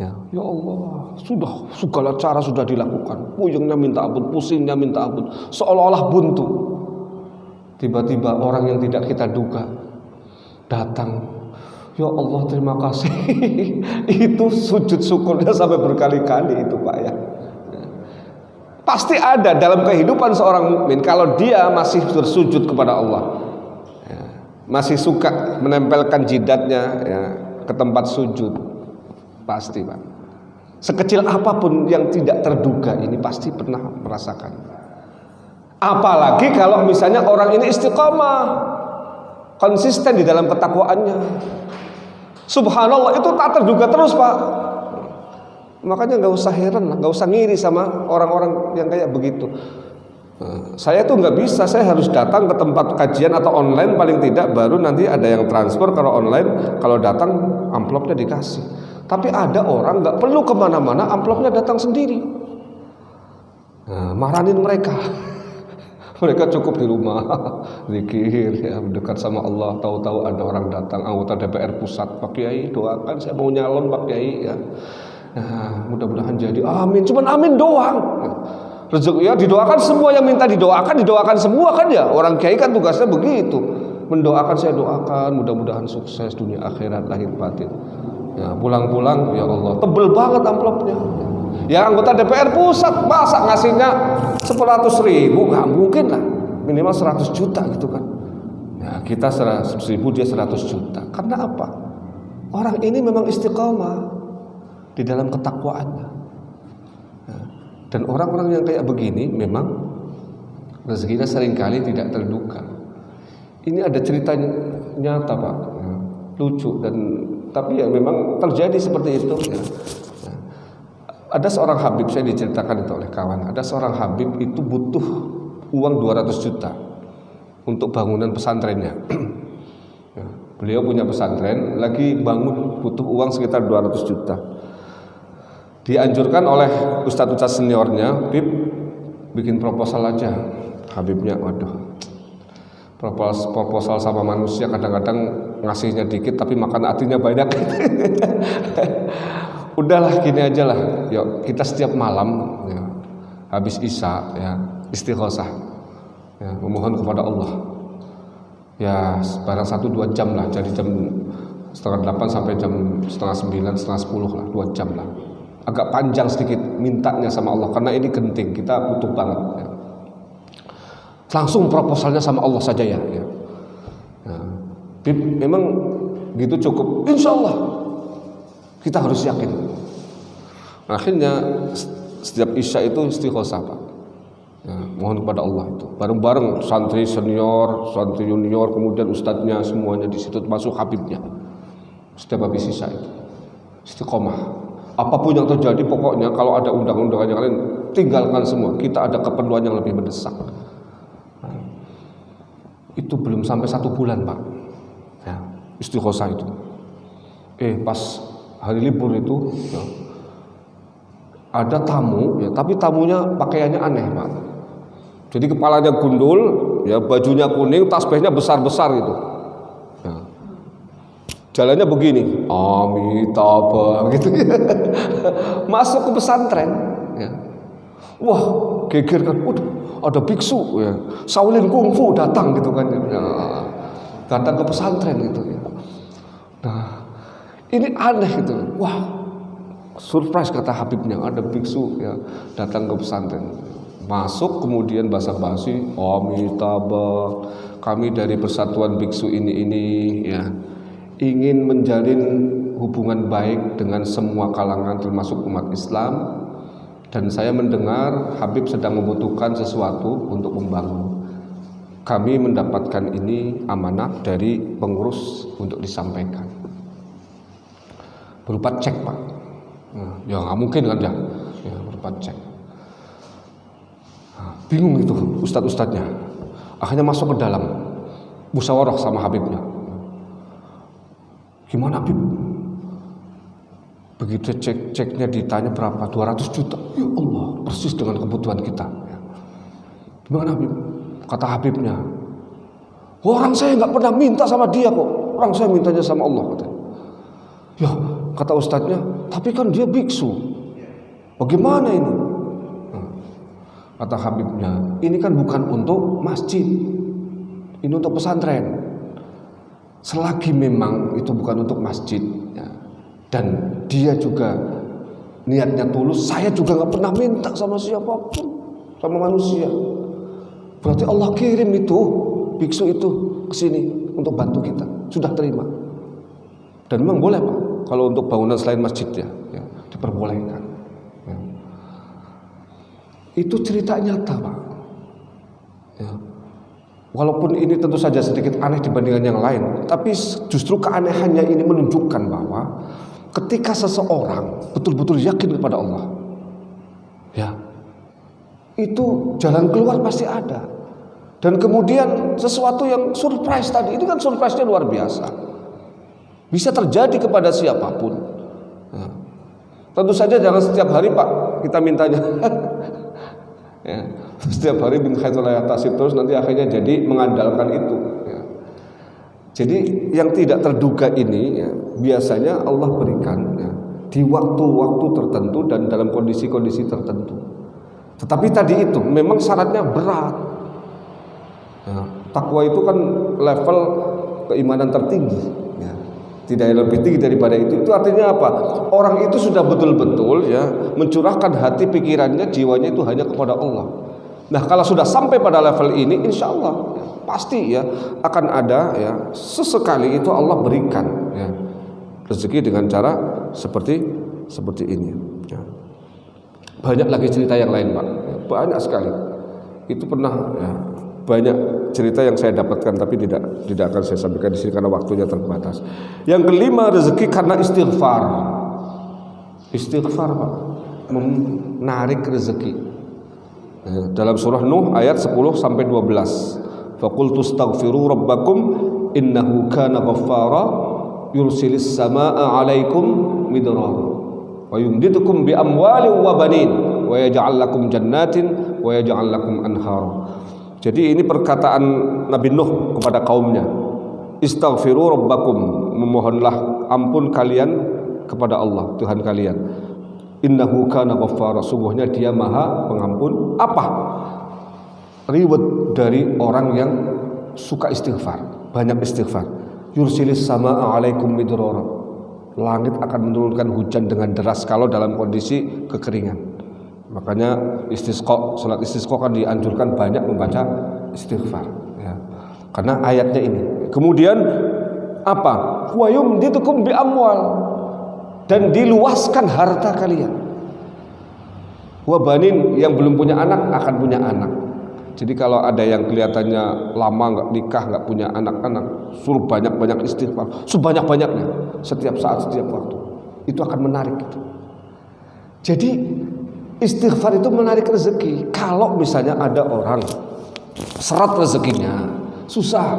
[SPEAKER 1] Ya Allah, sudah segala cara sudah dilakukan. Puyengnya minta ampun, pusingnya minta ampun, seolah-olah buntu. Tiba-tiba orang yang tidak kita duga datang. Ya Allah, terima kasih. Itu sujud syukurnya sampai berkali-kali itu Pak ya. Pasti ada dalam kehidupan seorang mukmin kalau dia masih bersujud kepada Allah, ya, masih suka menempelkan jidatnya ya, ke tempat sujud, pasti Pak. Sekecil apapun yang tidak terduga ini pasti pernah merasakan. Apalagi kalau misalnya orang ini istiqomah, konsisten di dalam ketakwaannya. Subhanallah, itu tak terduga terus Pak. Makanya nggak usah heran, nggak usah ngiri sama orang-orang yang kayak begitu. Saya tuh nggak bisa, saya harus datang ke tempat kajian atau online paling tidak, baru nanti ada yang transfer. Kalau online, kalau datang amplopnya dikasih. Tapi ada orang nggak perlu kemana-mana, amplopnya datang sendiri. Marahin mereka. Mereka cukup di rumah, zikir, ya, dekat sama Allah. Tahu-tahu ada orang datang, anggota DPR pusat, Pak Kiai doakan, saya mau nyalon Pak Kiai. Ya. Nah, mudah-mudahan jadi, amin. Cuman amin doang. Rezeki ya didoakan semua, yang minta didoakan semua kan ya. Orang Kiai kan tugasnya begitu, mendoakan. Saya doakan, mudah-mudahan sukses dunia akhirat lahir batin. Ya, pulang-pulang, ya Allah, tebel banget amplopnya. Ya anggota DPR pusat masa ngasihnya 100.000, nggak mungkin lah, minimal 100 juta gitu kan. Ya kita 100.000, dia 100 juta. Karena apa? Orang ini memang istiqomah di dalam ketakwaannya. Ya. Dan orang-orang yang kayak begini memang rezekinya seringkali tidak terduga. Ini ada cerita nyata Pak, ya, lucu tapi ya memang terjadi seperti itu. Ya. Ada seorang Habib, saya diceritakan itu oleh kawan. Ada seorang Habib itu butuh uang 200 juta untuk bangunan pesantrennya. Ya, beliau punya pesantren, lagi bangun, butuh uang sekitar 200 juta. Dianjurkan oleh ustadz-ustadz seniornya, Habib bikin proposal aja. Habibnya, waduh, proposal sama manusia kadang-kadang ngasihnya dikit tapi makan hatinya banyak. Udahlah gini aja lah, yuk kita setiap malam ya, habis isya ya, istighosah ya, memohon kepada Allah ya, barang 1-2 jam lah, jadi jam 7:30 sampai jam 8:30, 9, 9:30 lah, 2 jam lah, agak panjang sedikit mintanya sama Allah karena ini genting, kita butuh banget ya. Langsung proposalnya sama Allah saja ya, ya. Bib, memang gitu cukup, insya Allah kita harus yakin. Akhirnya setiap isya itu istighosah Pak. Ya, mohon kepada Allah itu. Bareng-bareng santri senior, santri junior, kemudian ustadznya semuanya di situ, termasuk habibnya. Setiap habis isya itu istiqomah. Apapun yang terjadi pokoknya kalau ada undang-undang yang lain tinggalkan semua. Kita ada keperluan yang lebih mendesak. Nah, itu belum sampai 1 bulan Pak. Ya, istighosah itu. Pas hari libur itu ya, ada tamu ya, tapi tamunya pakaiannya aneh Pak. Jadi kepalanya gundul ya, bajunya kuning, tasbihnya besar-besar gitu ya. Jalannya begini, Amitabha gitu ya. Masuk ke pesantren ya. Wah geger kan, ada biksu ya, Shaolin Kungfu datang gitu kan ya. Datang ke pesantren gitu ya. Nah ini aneh gitu, wah surprise kata Habibnya, ada biksu ya datang ke pesantren. Masuk kemudian basa-basi, Amitabha, kami dari persatuan biksu ini ya, ingin menjalin hubungan baik dengan semua kalangan termasuk umat Islam. Dan saya mendengar Habib sedang membutuhkan sesuatu untuk membangun. Kami mendapatkan ini amanah dari pengurus untuk disampaikan. Berupa cek Pak. Ya nggak mungkin kan ya berupa cek. Bingung itu ustadz-ustadznya. Akhirnya masuk ke dalam, musyawarah sama Habibnya. Gimana Habib? Begitu ceknya ditanya berapa? 200 juta. Ya Allah, persis dengan kebutuhan kita. Gimana Habib? Kata Habibnya, orang saya nggak pernah minta sama dia kok. Orang saya mintanya sama Allah. Katanya. Ya, kata ustadznya, tapi kan dia biksu. Bagaimana ini? Kata Habibnya, ini kan bukan untuk masjid, ini untuk pesantren. Selagi memang itu bukan untuk masjid, ya, dan dia juga niatnya tulus, saya juga nggak pernah minta sama siapapun, sama manusia. Berarti Allah kirim itu biksu itu ke sini untuk bantu kita, sudah terima. Dan memang boleh Pak, kalau untuk bangunan selain masjid ya diperbolehkan. Itu cerita nyata Pak ya. Walaupun ini tentu saja sedikit aneh dibandingkan yang lain, tapi justru keanehannya ini menunjukkan bahwa ketika seseorang betul-betul yakin kepada Allah ya, itu jalan keluar pasti ada. Dan kemudian sesuatu yang surprise tadi, ini kan surprise-nya luar biasa, bisa terjadi kepada siapapun ya. Tentu saja jangan setiap hari Pak kita mintanya ya, setiap hari bin khairullahi tasib terus nanti akhirnya jadi mengandalkan itu ya. Jadi yang tidak terduga ini ya, biasanya Allah berikan ya, di waktu-waktu tertentu dan dalam kondisi-kondisi tertentu. Tetapi tadi itu memang syaratnya berat ya. Takwa itu kan level keimanan tertinggi ya. Tidak lebih tinggi daripada itu. Itu artinya apa? Orang itu sudah betul-betul ya mencurahkan hati, pikirannya, jiwanya itu hanya kepada Allah. Nah, kalau sudah sampai pada level ini, insya Allah ya, pasti ya akan ada ya sesekali itu Allah berikan ya rezeki dengan cara seperti ini. Ya. Banyak lagi cerita yang lain Pak, ya, banyak sekali. Itu pernah ya, banyak cerita yang saya dapatkan, tapi tidak akan saya sampaikan di sini karena waktunya terbatas. Yang kelima, rezeki karena istighfar. Istighfar Pak, menarik rezeki. Dalam surah Nuh ayat 10 sampai 12. Faqultu astaghfiru rabbakum innahu kana ghaffara yursilis samaa'a 'alaikum midrara wa yumdidukum bi amwalin wa banin wa yaj'al lakum jannatin wa yaj'al lakum anhara. Jadi ini perkataan Nabi Nuh kepada kaumnya. Istaghfiru rabbakum, memohonlah ampun kalian kepada Allah Tuhan kalian. Innahu kana ghaffara, sungguhnya Dia Maha Pengampun. Apa? Reward dari orang yang suka istighfar, banyak istighfar. Yursilis samaa'a 'alaikum midrara. Langit akan menurunkan hujan dengan deras kalau dalam kondisi kekeringan. Makanya istisqa, salat istisqa kan dianjurkan banyak membaca istighfar ya. Karena ayatnya ini. Kemudian apa? Wa yumdidukum bi amwal, dan diluaskan harta kalian. Wa banin, yang belum punya anak akan punya anak. Jadi kalau ada yang kelihatannya lama nggak nikah, nggak punya anak-anak, suruh banyak-banyak istighfar, sebanyak-banyaknya, setiap saat, setiap waktu. Itu akan menarik itu. Jadi istighfar itu menarik rezeki. Kalau misalnya ada orang seret rezekinya, susah,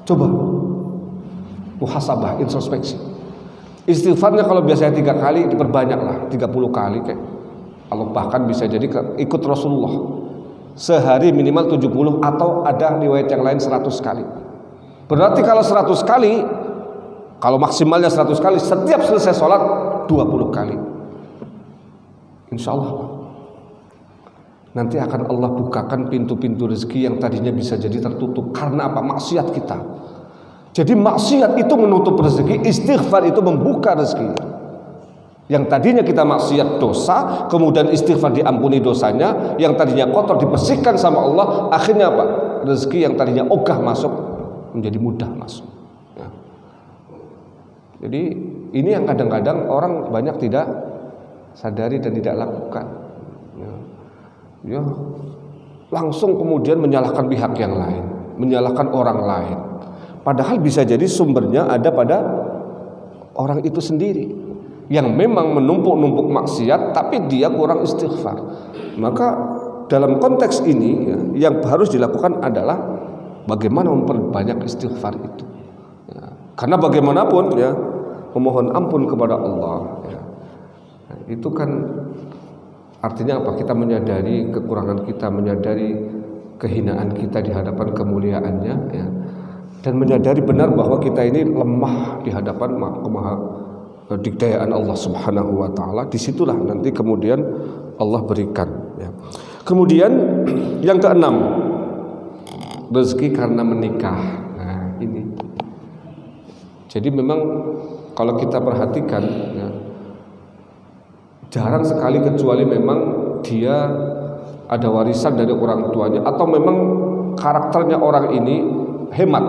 [SPEAKER 1] coba muhasabah, introspeksi. Istighfarnya kalau biasanya 3 kali, diperbanyaklah 30 kali kayak Allah. Bahkan bisa jadi ikut Rasulullah sehari minimal 70, atau ada riwayat yang lain 100 kali. Berarti kalau 100 kali, kalau maksimalnya 100 kali, setiap selesai sholat 20 kali, insya Allah nanti akan Allah bukakan pintu-pintu rezeki yang tadinya bisa jadi tertutup. Karena apa? Maksiat kita. Jadi maksiat itu menutup rezeki, istighfar itu membuka rezeki. Yang tadinya kita maksiat dosa, kemudian istighfar diampuni dosanya, yang tadinya kotor dibersihkan sama Allah, akhirnya apa? Rezeki yang tadinya ogah masuk menjadi mudah masuk ya. Jadi ini yang kadang-kadang orang banyak tidak sadari dan tidak lakukan ya, langsung kemudian menyalahkan pihak yang lain, menyalahkan orang lain. Padahal bisa jadi sumbernya ada pada orang itu sendiri yang memang menumpuk-numpuk maksiat, tapi dia kurang istighfar. Maka dalam konteks ini ya, yang harus dilakukan adalah bagaimana memperbanyak istighfar itu. Ya. Karena bagaimanapun ya, memohon ampun kepada Allah ya, nah, itu kan artinya apa? Kita menyadari kekurangan kita, menyadari kehinaan kita di hadapan kemuliaannya ya, dan menyadari benar bahwa kita ini lemah di hadapan dikdayaan Allah Subhanahu wa taala. Disitulah nanti kemudian Allah berikan ya. Kemudian yang keenam, rezeki karena menikah. Nah, ini. Jadi memang kalau kita perhatikan ya, jarang sekali kecuali memang dia ada warisan dari orang tuanya atau memang karakternya orang ini hemat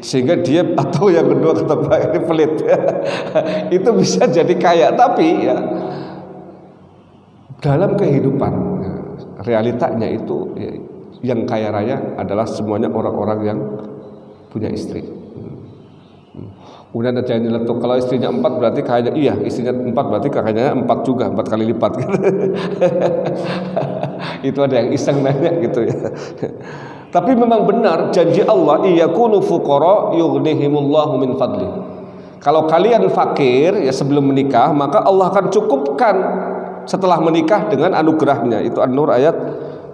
[SPEAKER 1] sehingga dia, atau yang kedua kata Pak ini pelit itu bisa jadi kaya, tapi ya dalam kehidupan ya, realitanya itu ya, yang kaya raya adalah semuanya orang-orang yang punya istri. Kemudian ada yang nyeletuk, kalau istrinya 4 berarti kayaknya iya, istrinya 4 berarti kakaknya 4 juga, 4 kali lipat gitu. Itu ada yang iseng nanya gitu ya. Tapi memang benar janji Allah, iyakunu fuqara yughnihimullahu min fadli. Kalau kalian fakir ya sebelum menikah, maka Allah akan cukupkan setelah menikah dengan anugerahnya. Itu An-Nur ayat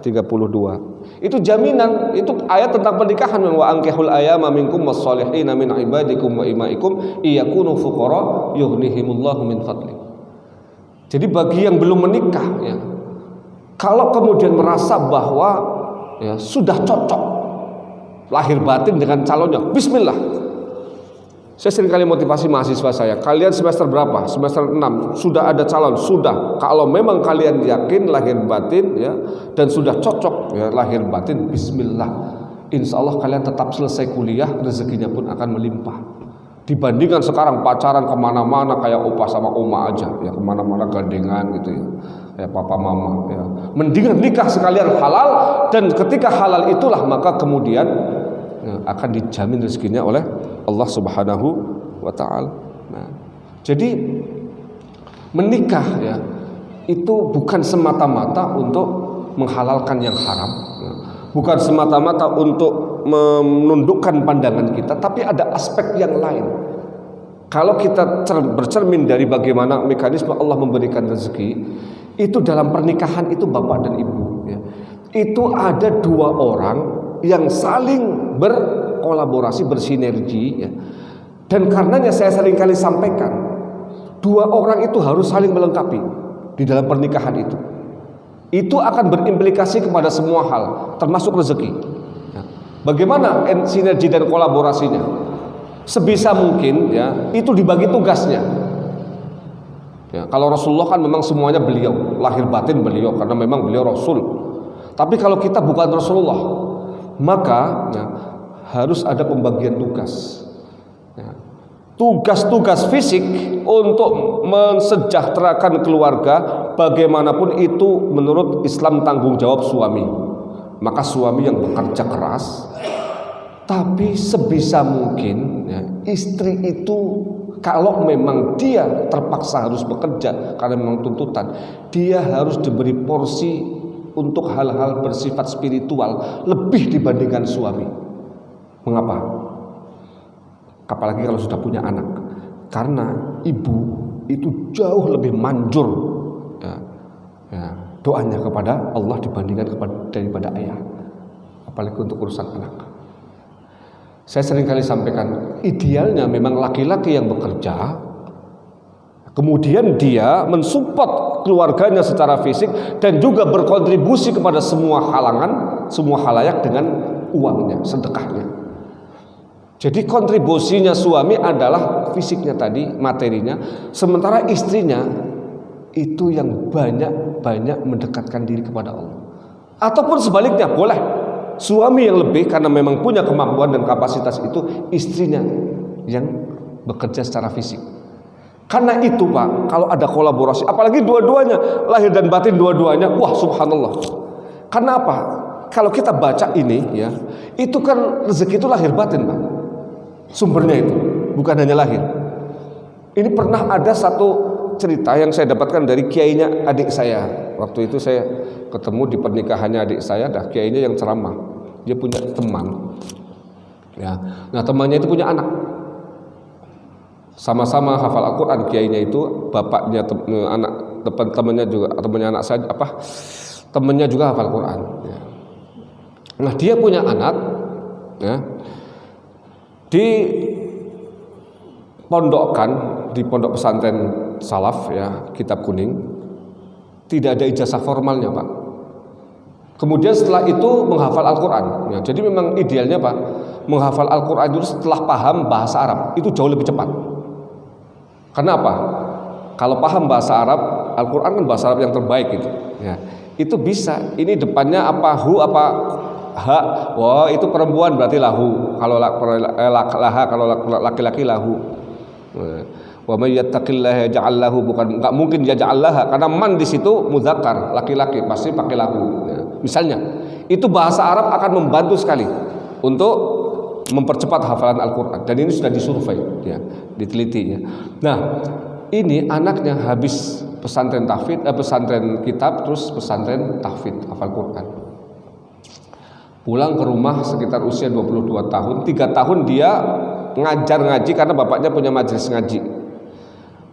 [SPEAKER 1] 32. Itu jaminan, itu ayat tentang pernikahan. Wa ankihul ayama minkum was-solihina min ibadikum wa imaikum iyakunu fuqara yughnihimullahu min fadli. Jadi bagi yang belum menikah ya, kalau kemudian merasa bahwa ya sudah cocok lahir batin dengan calonnya, bismillah. Saya seringkali motivasi mahasiswa saya, kalian semester berapa? Semester 6, sudah ada calon? Sudah. Kalau memang kalian yakin lahir batin ya, dan sudah cocok ya, lahir batin, bismillah. Insya Allah kalian tetap selesai kuliah, rezekinya pun akan melimpah. Dibandingkan sekarang pacaran kemana-mana kayak opa sama oma aja ya, kemana-mana gandengan gitu ya, kayak papa mama ya. Mendingan nikah sekalian halal, dan ketika halal itulah maka kemudian ya, akan dijamin rezekinya oleh Allah Subhanahu wa taala. Nah, jadi menikah ya itu bukan semata-mata untuk menghalalkan yang haram, ya. Bukan semata-mata untuk menundukkan pandangan kita, tapi ada aspek yang lain. Kalau kita bercermin dari bagaimana mekanisme Allah memberikan rezeki, itu dalam pernikahan itu bapak dan ibu ya, itu ada dua orang yang saling berkolaborasi, bersinergi ya. Dan karenanya saya seringkali sampaikan, dua orang itu harus saling melengkapi di dalam pernikahan itu. Itu akan berimplikasi kepada semua hal, termasuk rezeki ya. Bagaimana sinergi dan kolaborasinya? Sebisa mungkin ya, itu dibagi tugasnya ya. Kalau Rasulullah kan memang semuanya beliau, lahir batin beliau, karena memang beliau Rasul. Tapi kalau kita bukan Rasulullah, maka ya, harus ada pembagian tugas ya. Tugas-tugas fisik untuk mensejahterakan keluarga, bagaimanapun itu menurut Islam tanggung jawab suami. Maka suami yang bekerja keras, tapi sebisa mungkin ya, istri itu kalau memang dia terpaksa harus bekerja karena memang tuntutan, dia harus diberi porsi untuk hal-hal bersifat spiritual lebih dibandingkan suami. Mengapa? Apalagi kalau sudah punya anak. Karena ibu itu jauh lebih manjur ya, ya, doanya kepada Allah dibandingkan daripada ayah. Apalagi untuk urusan anak. Saya seringkali sampaikan, idealnya memang laki-laki yang bekerja, kemudian dia mensupport keluarganya secara fisik dan juga berkontribusi kepada semua halangan, semua halayak dengan uangnya, sedekahnya. Jadi kontribusinya suami adalah fisiknya tadi, materinya, sementara istrinya itu yang banyak mendekatkan diri kepada Allah. Ataupun sebaliknya, boleh suami yang lebih karena memang punya kemampuan dan kapasitas itu, istrinya yang bekerja secara fisik. Karena itu Pak, kalau ada kolaborasi, apalagi dua-duanya lahir dan batin dua-duanya, wah subhanallah. Karena apa? Kalau kita baca ini ya, itu kan rezeki itu lahir batin Pak. Sumbernya itu bukan hanya lahir. Ini pernah ada satu cerita yang saya dapatkan dari kiainya adik saya. Waktu itu saya ketemu di pernikahannya adik saya, kiainya yang ceramah. Dia punya teman. Ya. Nah, temannya itu punya anak. Sama-sama hafal Al-Qur'an kiainya itu, bapaknya anak temannya juga, temannya anak saya temannya juga hafal Quran. Ya. Nah, dia punya anak ya, di pondok pesantren salaf ya, Kitab Kuning, tidak ada ijazah formalnya Pak. Kemudian setelah itu menghafal Al-Quran ya, jadi memang idealnya Pak, menghafal Al-Quran itu setelah paham bahasa Arab itu jauh lebih cepat. Kenapa? Kalau paham bahasa Arab, Al-Quran kan bahasa Arab yang terbaik gitu ya, itu bisa, ini depannya apa, hu apa ha, wah itu perempuan berarti lahu, kalau laha, kalau laki-laki lahu. Wa may yattaqillaha yaj'al lahu, bukan enggak mungkin yaj'al laha, karena man di situ mudzakkar, laki-laki pasti pakai lahu ya. Misalnya itu bahasa Arab akan membantu sekali untuk mempercepat hafalan Al-Qur'an, dan ini sudah disurvei ya, diteliti ya. Nah, ini anaknya habis pesantren tahfidz, pesantren kitab, terus pesantren tahfidz hafal Quran. Pulang ke rumah sekitar usia 22 tahun, 3 tahun dia ngajar ngaji karena bapaknya punya majelis ngaji.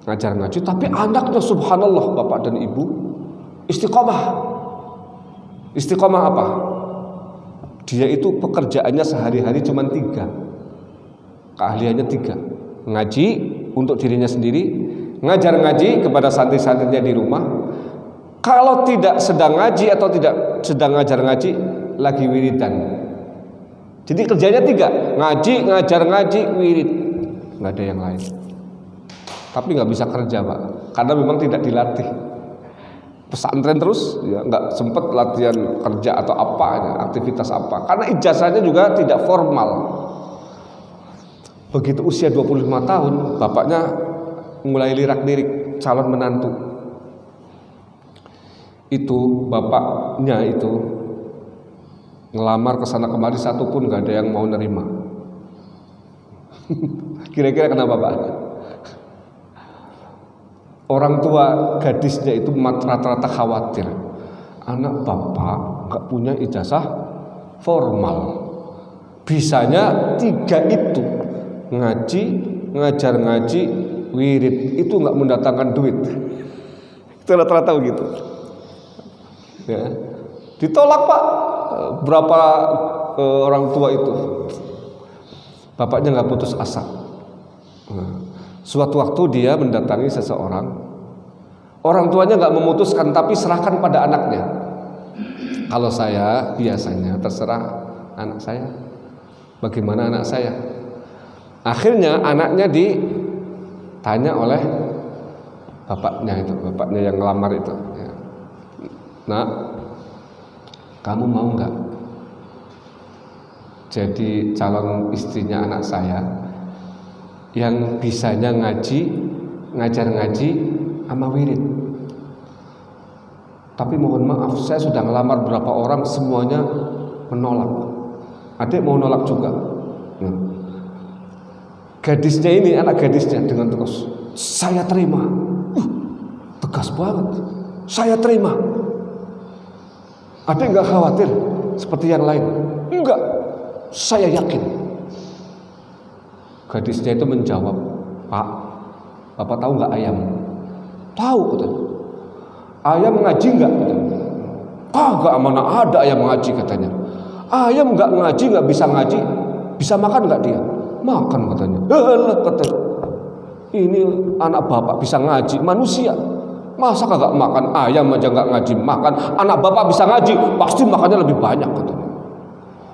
[SPEAKER 1] Ngajar ngaji, tapi anaknya subhanallah, bapak dan ibu istiqomah. Istiqomah apa? Dia itu pekerjaannya sehari-hari cuma 3. Keahliannya 3. Ngaji untuk dirinya sendiri, ngajar ngaji kepada santri-santrinya di rumah. Kalau tidak sedang ngaji atau tidak sedang ngajar ngaji, lagi wiridan. Jadi kerjanya 3, ngaji, ngajar ngaji, wirid, nggak ada yang lain. Tapi nggak bisa kerja Pak, karena memang tidak dilatih. Pesantren terus, ya nggak sempat latihan kerja atau apa, ya, aktivitas apa. Karena ijazahnya juga tidak formal. Begitu usia 25 tahun, bapaknya mulai lirak-lirik calon menantu. Itu bapaknya itu ngelamar ke sana kemari, satu pun nggak ada yang mau nerima. Kira-kira kenapa Pak? Orang tua gadisnya itu rata-rata khawatir, anak bapak nggak punya ijazah formal. Bisanya 3 itu, ngaji, ngajar ngaji, wirid, itu nggak mendatangkan duit. Itu rata-rata begitu. Ya. Ditolak Pak. Berapa orang tua itu, bapaknya nggak putus asa. Nah, suatu waktu dia mendatangi seseorang, orang tuanya nggak memutuskan tapi serahkan pada anaknya. Kalau saya biasanya terserah anak saya, bagaimana anak saya. Akhirnya anaknya ditanya oleh bapaknya itu, bapaknya yang ngelamar itu. Nah, kamu mau nggak jadi calon istrinya anak saya yang bisanya ngaji, ngajar ngaji, sama wirid? Tapi mohon maaf, saya sudah ngelamar berapa orang, semuanya menolak. Adik mau nolak juga. Nah, gadisnya ini, anak gadisnya dengan tegas, saya terima. Tegas banget, saya terima. Adik nggak khawatir seperti yang lain? Enggak, saya yakin. Gadisnya itu menjawab, Pak, Bapak tahu nggak ayam? Tahu, katanya. Ayam ngaji nggak? Kagak, mana ada ayam ngaji, katanya. Ayam nggak ngaji, nggak bisa ngaji, bisa makan nggak dia? Makan, katanya. Katanya, ini anak bapak bisa ngaji, manusia. Masa kagak makan, ayam aja nggak ngaji makan, anak bapak bisa ngaji, pasti makannya lebih banyak, katanya.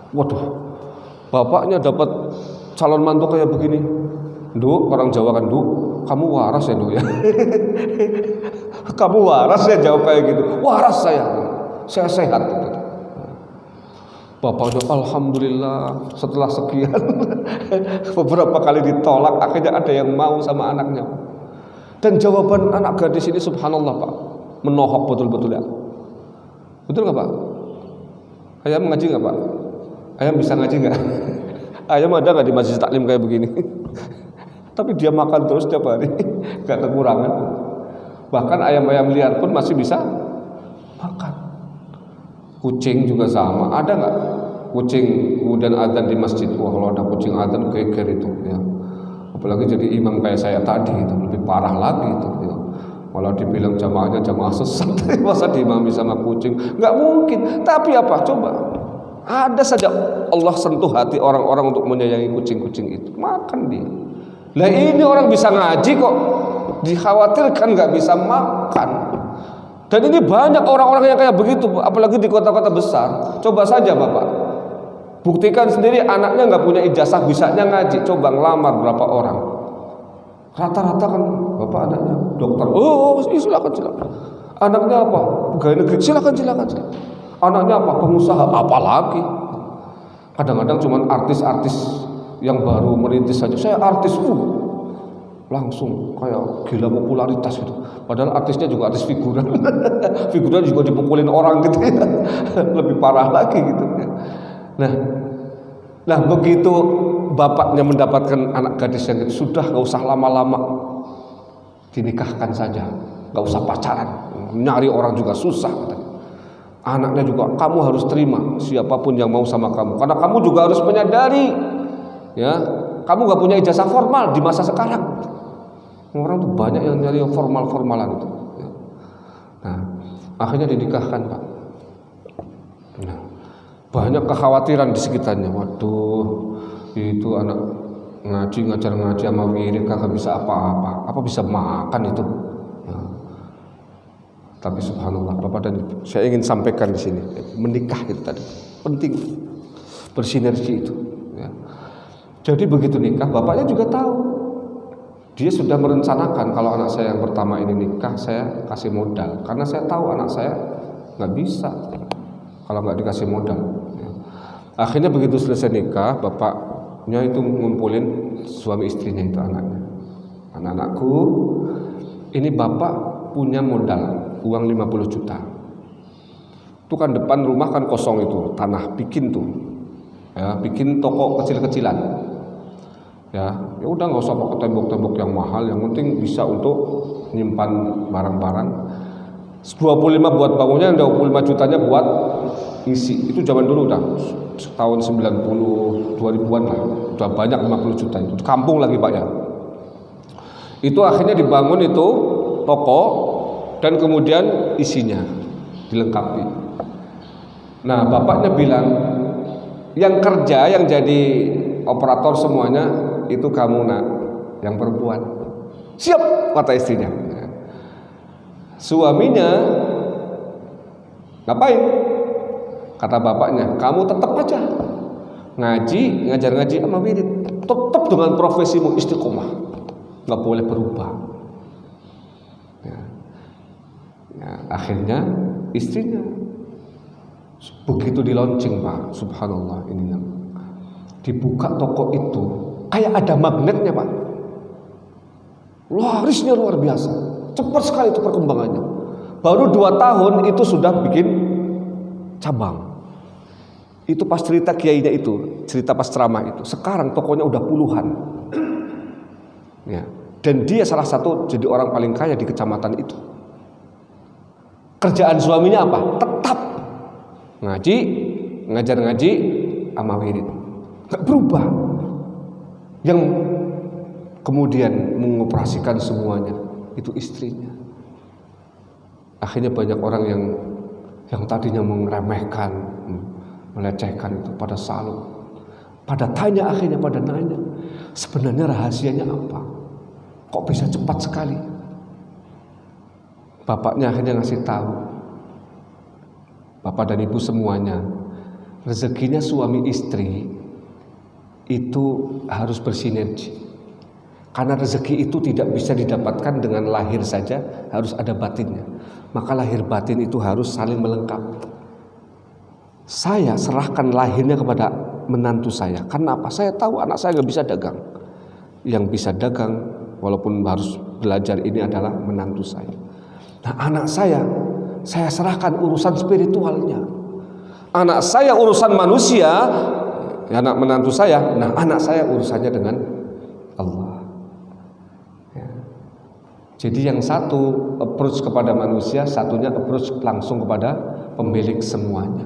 [SPEAKER 1] Waduh, bapaknya dapat calon mantu kayak begini. Nduk, orang Jawa kan, Nduk, kamu waras ya Nduk ya. Kamu waras ya, jawab kayak gitu. Waras saya sehat. Bapaknya alhamdulillah, setelah sekian beberapa kali ditolak, akhirnya ada yang mau sama anaknya. Dan jawaban anak gadis ini subhanallah Pak, menohok betul-betul ya. Betul nggak Pak? Ayam ngaji nggak Pak? Ayam bisa ngaji nggak? Ayam ada nggak di majelis taklim kayak begini? Tapi dia makan terus tiap hari, nggak kekurangan. Bahkan ayam-ayam liar pun masih bisa makan. Kucing juga sama. Ada nggak kucing kemudian adzan di masjid? Wah, kalau ada kucing adzan geger itu ya. Apalagi jadi imam kayak saya tadi itu lebih parah lagi itu ya. Kalau dibilang jamaahnya jamaah sesat, masa diimami sama kucing? Nggak mungkin. Tapi apa? Coba. Ada saja Allah sentuh hati orang-orang untuk menyayangi kucing-kucing itu. Makan dia. Lah ini orang bisa ngaji kok dikhawatirkan nggak bisa makan. Dan ini banyak orang-orang yang kayak begitu, apalagi di kota-kota besar. Coba saja Bapak, buktikan sendiri anaknya nggak punya ijazah, bisanya ngaji. Coba ngelamar berapa orang? Rata-rata kan Bapak anaknya dokter. Oh silakan. Anaknya apa? Pegawai negeri. Silakan. Anaknya apa? Pengusaha. Apalagi kadang-kadang cuma artis-artis yang baru merintis saja. Saya artis, langsung kayak gila popularitas gitu. Padahal artisnya juga artis figuran. Figuran juga dipukulin orang gitu ya. Lebih parah lagi gitu. Nah begitu bapaknya mendapatkan anak gadis yang itu, sudah nggak usah lama-lama, dinikahkan saja, nggak usah pacaran, nyari orang juga susah. Anaknya juga kamu harus terima siapapun yang mau sama kamu, karena kamu juga harus menyadari, ya, kamu nggak punya ijazah formal di masa sekarang. Orang tuh banyak yang nyari formal-formalan itu. Nah, akhirnya dinikahkan Pak. Nah, banyak kekhawatiran di sekitarnya. Waduh, itu anak ngajar ngaji sama wirid kagak bisa apa-apa. Apa bisa makan itu? Ya. Tapi subhanallah, Bapak dan Ibu, saya ingin sampaikan di sini, menikah itu tadi penting, bersinergi itu. Ya. Jadi begitu nikah, bapaknya juga tahu. Dia sudah merencanakan kalau anak saya yang pertama ini nikah, saya kasih modal. Karena saya tahu anak saya nggak bisa kalau nggak dikasih modal. Ya. Akhirnya begitu selesai nikah, bapaknya itu ngumpulin suami istrinya itu anaknya. Anak-anakku, ini bapak punya modal uang 50 juta. Itu kan depan rumah kan kosong itu, tanah, bikin tuh. Ya, bikin toko kecil-kecilan. Ya udah nggak usah pakai tembok-tembok yang mahal, yang penting bisa untuk nyimpan barang-barang. 25 buat bangunnya, 25 jutanya buat isi. Itu zaman dulu udah tahun 90 2000-an lah, udah banyak 50 juta itu. Kampung lagi Pak ya. Itu akhirnya dibangun itu toko dan kemudian isinya dilengkapi. Nah, bapaknya bilang, yang kerja, yang jadi operator semuanya itu kamu nak, yang perempuan. Siap, kata istrinya. Suaminya ngapain? Kata bapaknya, kamu tetap aja ngaji, ngajar ngaji sama wirid, tetap dengan profesimu istiqomah, nggak boleh berubah. Ya, akhirnya istrinya begitu di launching Pak, subhanallah, ini dibuka toko itu kayak ada magnetnya Pak, larisnya luar biasa, cepat sekali itu perkembangannya. Baru 2 tahun itu sudah bikin cabang. Itu pas cerita kiainya itu, cerita pas ceramah itu. Sekarang tokonya udah puluhan. Ya, dan dia salah satu jadi orang paling kaya di kecamatan itu. Kerjaan suaminya apa? Tetap ngaji, ngajar ngaji sama wirid. Gak berubah. Yang kemudian mengoperasikan semuanya itu istrinya. Akhirnya banyak orang yang tadinya meremehkan, melecehkan itu pada salut, pada tanya, akhirnya pada nanya, sebenarnya rahasianya apa? Kok bisa cepat sekali? Bapaknya akhirnya ngasih tahu, bapak dan ibu semuanya, rezekinya suami istri itu harus bersinergi. Karena rezeki itu tidak bisa didapatkan dengan lahir saja, harus ada batinnya. Maka lahir batin itu harus saling melengkapi. Saya serahkan lahirnya kepada menantu saya. Karena apa? Saya tahu anak saya nggak bisa dagang. Yang bisa dagang walaupun harus belajar ini adalah menantu saya. Nah, anak saya serahkan urusan spiritualnya. Anak saya urusan manusia, anak menantu saya. Nah, anak saya urusannya dengan Allah. Ya. Jadi yang satu approach kepada manusia, satunya approach langsung kepada pemilik semuanya.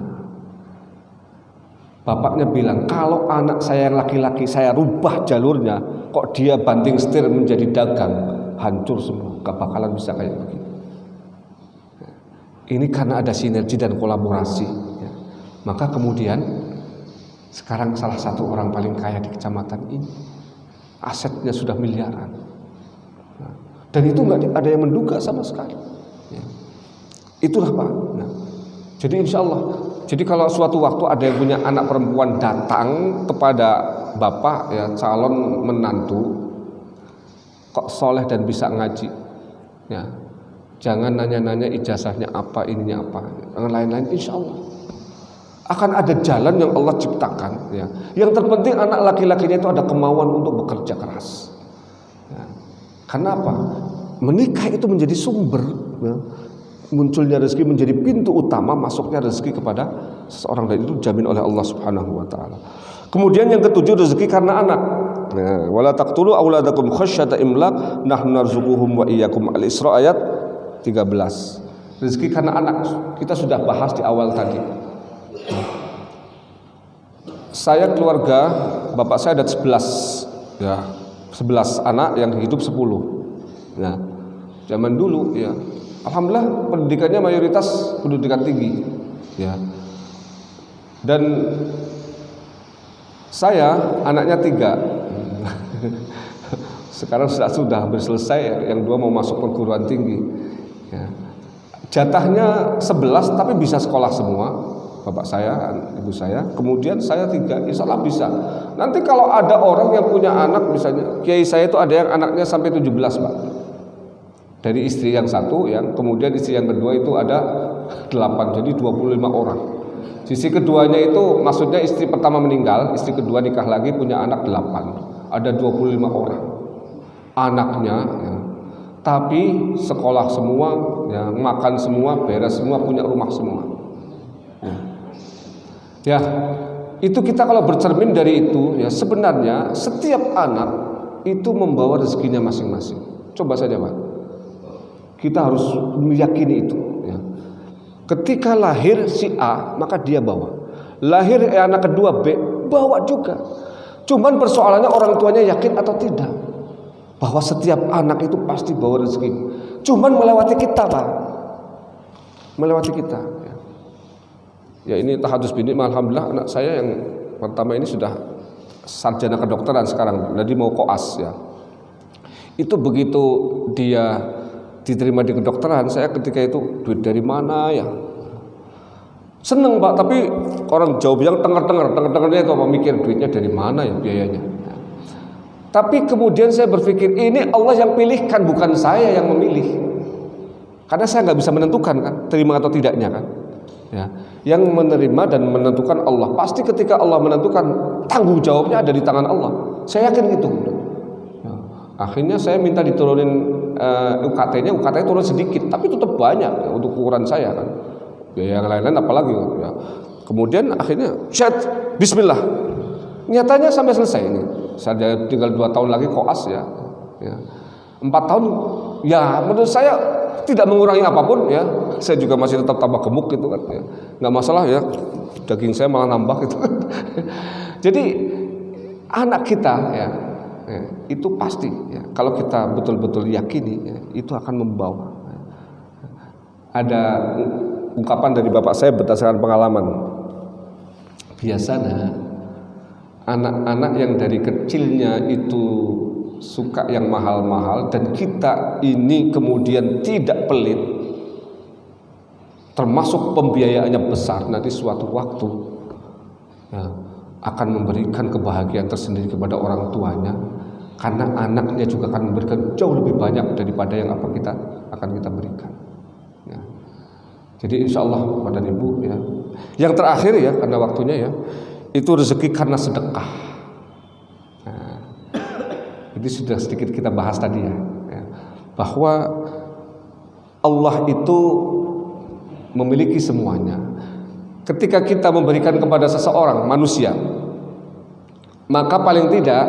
[SPEAKER 1] Bapaknya bilang, kalau anak saya yang laki-laki saya rubah jalurnya, kok dia banting setir menjadi dagang, hancur semua, gak bakalan bisa kayak begitu. Ini karena ada sinergi dan kolaborasi. Maka kemudian sekarang salah satu orang paling kaya di kecamatan ini, asetnya sudah miliaran. Dan itu nggak ada yang menduga sama sekali. Itulah Pak. Jadi insya Allah, jadi kalau suatu waktu ada yang punya anak perempuan datang kepada bapak, ya calon menantu, kok soleh dan bisa ngaji, ya jangan nanya-nanya ijazahnya apa, ininya apa, yang lain-lain. Insya Allah akan ada jalan yang Allah ciptakan. Ya. Yang terpenting anak laki-lakinya itu ada kemauan untuk bekerja keras. Ya. Karena apa? Menikah itu menjadi sumber, ya, munculnya rezeki, menjadi pintu utama masuknya rezeki kepada seseorang, dan itu dijamin oleh Allah Subhanahu wa taala. Kemudian yang ketujuh, rezeki karena anak. Nah, wala taqtulu auladakum khasyata imlaq nahnu narzuquhum wa iyyakum, Al-Isra ayat 13. Rezeki karena anak kita sudah bahas di awal tadi. Saya keluarga bapak saya ada 11, ya 11 anak yang hidup 10. Nah, zaman dulu ya, alhamdulillah pendidikannya mayoritas pendidikan tinggi, ya. Dan saya anaknya 3. Sekarang sudah hampir selesai, yang 2 mau masuk perguruan tinggi. Ya. Jatahnya 11 tapi bisa sekolah semua. Bapak saya, ibu saya, kemudian saya 3, insya Allah bisa. Nanti kalau ada orang yang punya anak, misalnya kiai saya itu ada yang anaknya sampai 17 Pak. Dari istri yang satu, yang kemudian istri yang kedua itu ada 8, jadi 25 orang. Sisi keduanya itu maksudnya istri pertama meninggal, istri kedua nikah lagi punya anak 8. Ada 25 orang anaknya, ya. Tapi sekolah semua, ya, makan semua, beres semua, punya rumah semua. Ya, itu kita kalau bercermin dari itu, ya sebenarnya setiap anak itu membawa rezekinya masing-masing. Coba saja Pak, kita harus meyakini itu. Ya. Ketika lahir si A, maka dia bawa. Lahir anak kedua B, bawa juga. Cuman persoalannya orang tuanya yakin atau tidak bahwa setiap anak itu pasti bawa rezeki. Cuman melewati kita Pak, melewati kita. Ya ini tahadus bini, alhamdulillah anak saya yang pertama ini sudah sarjana kedokteran sekarang, jadi mau koas ya. Itu begitu dia diterima di kedokteran, saya ketika itu duit dari mana ya? Seneng Pak, tapi orang Jawa bilang tenger-tengernya itu apa, mikir duitnya dari mana ya biayanya. Tapi kemudian saya berpikir ini Allah yang pilihkan, bukan saya yang memilih. Karena saya nggak bisa menentukan kan, terima atau tidaknya kan. Ya, yang menerima dan menentukan Allah. Pasti ketika Allah menentukan, tanggung jawabnya ada di tangan Allah. Saya yakin gitu. Ya, akhirnya saya minta diturunin UKT-nya turun sedikit, tapi tetap banyak ya, untuk ukuran saya kan. Ya, yang lain-lain apalagi ya. Kemudian akhirnya chat bismillah. Nyatanya sampai selesai ini. Saya tinggal 2 tahun lagi koas ya. 4 tahun ya menurut saya tidak mengurangi apapun ya. Saya juga masih tetap tambah gemuk gitu kan ya. Nggak masalah ya, daging saya malah nambah gitu. Jadi anak kita ya, itu pasti ya, kalau kita betul-betul yakini ya, itu akan membawa. Ada ungkapan dari bapak saya berdasarkan pengalaman. Biasanya anak-anak yang dari kecilnya itu suka yang mahal-mahal dan kita ini kemudian tidak pelit, termasuk pembiayaannya besar, nanti suatu waktu ya, akan memberikan kebahagiaan tersendiri kepada orang tuanya, karena anaknya juga akan memberikan jauh lebih banyak daripada yang apa kita akan kita berikan ya. Jadi insya Allah Bapak dan Ibu ya, yang terakhir ya karena waktunya ya, itu rezeki karena sedekah. Ini sudah sedikit kita bahas tadi ya, bahwa Allah itu memiliki semuanya. Ketika kita memberikan kepada seseorang manusia, maka paling tidak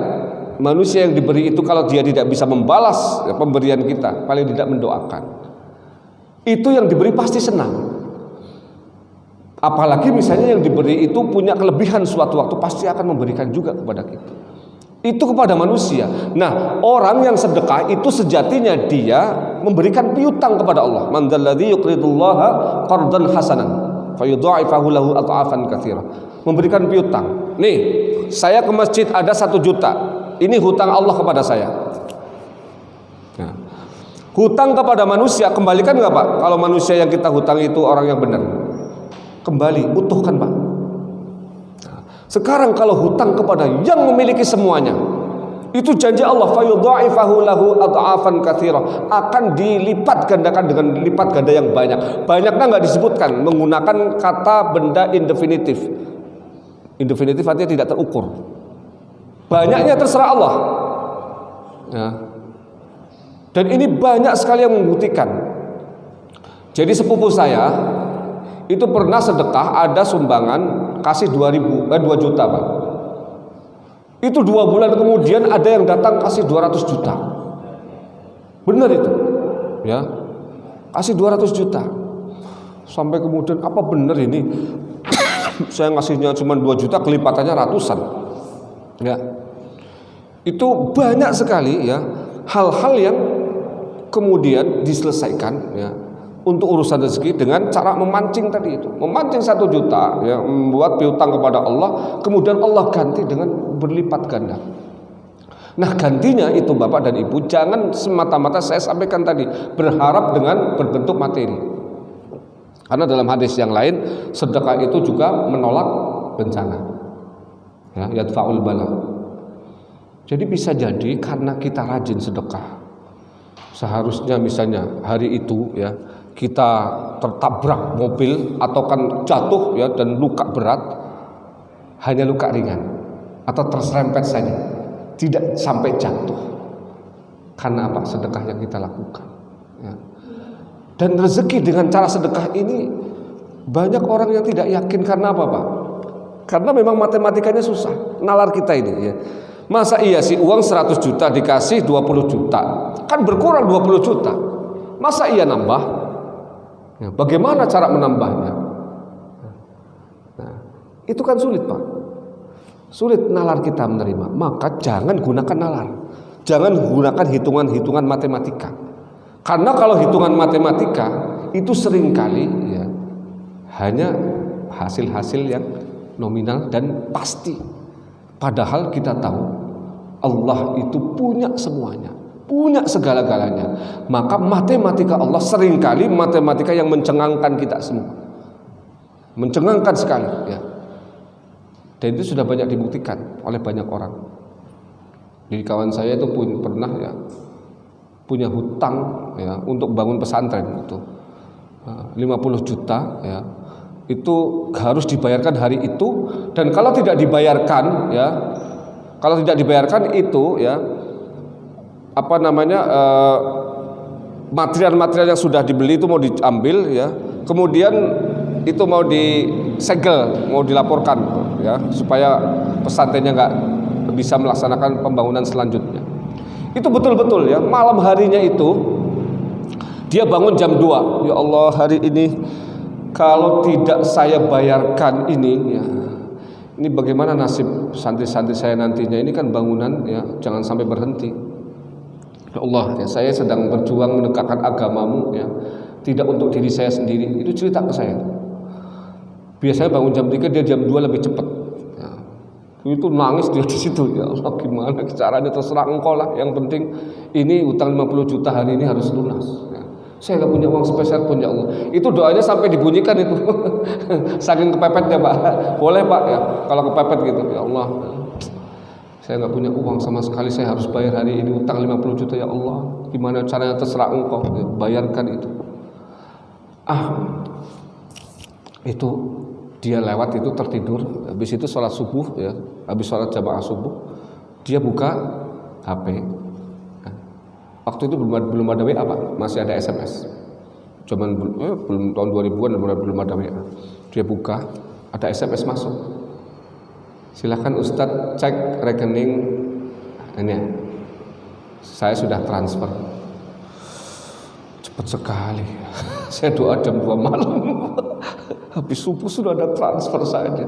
[SPEAKER 1] manusia yang diberi itu kalau dia tidak bisa membalas pemberian kita, paling tidak mendoakan, itu yang diberi pasti senang. Apalagi misalnya yang diberi itu punya kelebihan suatu waktu, pasti akan memberikan juga kepada kita. Itu kepada manusia. Nah, orang yang sedekah itu sejatinya dia memberikan piutang kepada Allah. Man dzalladzi yuqridullaha qardan hasanan fayudha'ifahu lahu adha'afan katsira. Memberikan piutang. Nih, saya ke masjid ada 1 juta. Ini hutang Allah kepada saya. Nah, hutang kepada manusia kembalikan nggak Pak? Kalau manusia yang kita hutang itu orang yang benar, kembali utuhkan Pak. Nah, sekarang kalau hutang kepada yang memiliki semuanya, itu janji Allah fayudha'ifahu lahu adha'afan katsira, akan dilipat gandakan dengan lipat ganda yang banyak. Banyaknya nggak disebutkan, menggunakan kata benda indefinitif. Indefinitif artinya tidak terukur. Banyaknya terserah Allah. Ya. Dan ini banyak sekali yang membuktikan. Jadi sepupu saya itu pernah sedekah, ada sumbangan kasih 2 juta Pak. Itu 2 bulan kemudian ada yang datang kasih 200 juta. Benar itu, ya, kasih 200 juta. Sampai kemudian apa benar ini? Saya ngasihnya cuma 2 juta, kelipatannya ratusan. Ya, itu banyak sekali ya hal-hal yang kemudian diselesaikan ya untuk urusan rezeki dengan cara memancing tadi itu, memancing 1 juta ya, membuat piutang kepada Allah, kemudian Allah ganti dengan berlipat ganda. Nah, gantinya itu Bapak dan Ibu jangan semata-mata saya sampaikan tadi berharap dengan berbentuk materi. Karena dalam hadis yang lain sedekah itu juga menolak bencana. Ya, yadfa'ul bala. Jadi bisa jadi karena kita rajin sedekah. Seharusnya misalnya hari itu ya kita tertabrak mobil atau kan jatuh ya dan luka berat, hanya luka ringan atau terserempet saja, tidak sampai jatuh. Karena apa? Sedekah yang kita lakukan ya. Dan rezeki dengan cara sedekah ini banyak orang yang tidak yakin. Karena apa Pak? Karena memang matematikanya susah, nalar kita ini ya. Masa iya sih uang 100 juta dikasih 20 juta, kan berkurang 20 juta. Masa iya nambah? Ya, bagaimana cara menambahnya? Nah, itu kan sulit Pak. Sulit nalar kita menerima. Maka jangan gunakan nalar. Jangan gunakan hitungan-hitungan matematika. Karena kalau hitungan matematika itu seringkali ya hanya hasil-hasil yang nominal dan pasti. Padahal kita tahu Allah itu punya semuanya, punya segala-galanya. Maka matematika Allah seringkali matematika yang mencengangkan kita semua, mencengangkan sekali ya. Dan itu sudah banyak dibuktikan oleh banyak orang. Jadi kawan saya itu pun pernah ya punya hutang ya untuk bangun pesantren itu 50 juta ya, itu harus dibayarkan hari itu. Dan kalau tidak dibayarkan ya, kalau tidak dibayarkan itu ya apa namanya material-material yang sudah dibeli itu mau diambil ya, kemudian itu mau disegel, mau dilaporkan ya supaya pesantrennya nggak bisa melaksanakan pembangunan selanjutnya. Itu betul-betul ya, malam harinya itu dia bangun jam 2. Ya Allah, hari ini kalau tidak saya bayarkan ini ya, ini bagaimana nasib santri-santri saya nantinya. Ini kan bangunan ya, jangan sampai berhenti. Ya Allah, ya, saya sedang berjuang menegakkan agamamu ya, tidak untuk diri saya sendiri. Itu cerita ke saya. Biasanya bangun jam 3, dia jam 2 lebih cepat. Itu nangis dia di situ. Ya Allah, gimana caranya, terserah engkau lah. Yang penting ini utang 50 juta hari ini harus lunas ya. Saya nggak punya uang sepeser pun ya Allah. Itu doanya sampai dibunyikan itu. Saking kepepetnya Pak. Boleh Pak ya kalau kepepet gitu. Ya Allah, saya nggak punya uang sama sekali, saya harus bayar hari ini utang 50 juta ya Allah. Gimana caranya, terserah engkau ya, bayarkan itu. Itu dia lewat itu tertidur, habis itu sholat subuh ya, habis sholat jamaah subuh dia buka HP. Waktu itu belum ada WA Pak, masih ada SMS. Cuman belum tahun 2000-an belum ada WA. Dia buka, ada SMS masuk. Silakan Ustadz cek rekening Ini ya, saya sudah transfer. Cepat sekali. Saya doa jam 2 malam. Habis subuh sudah ada transfer saja.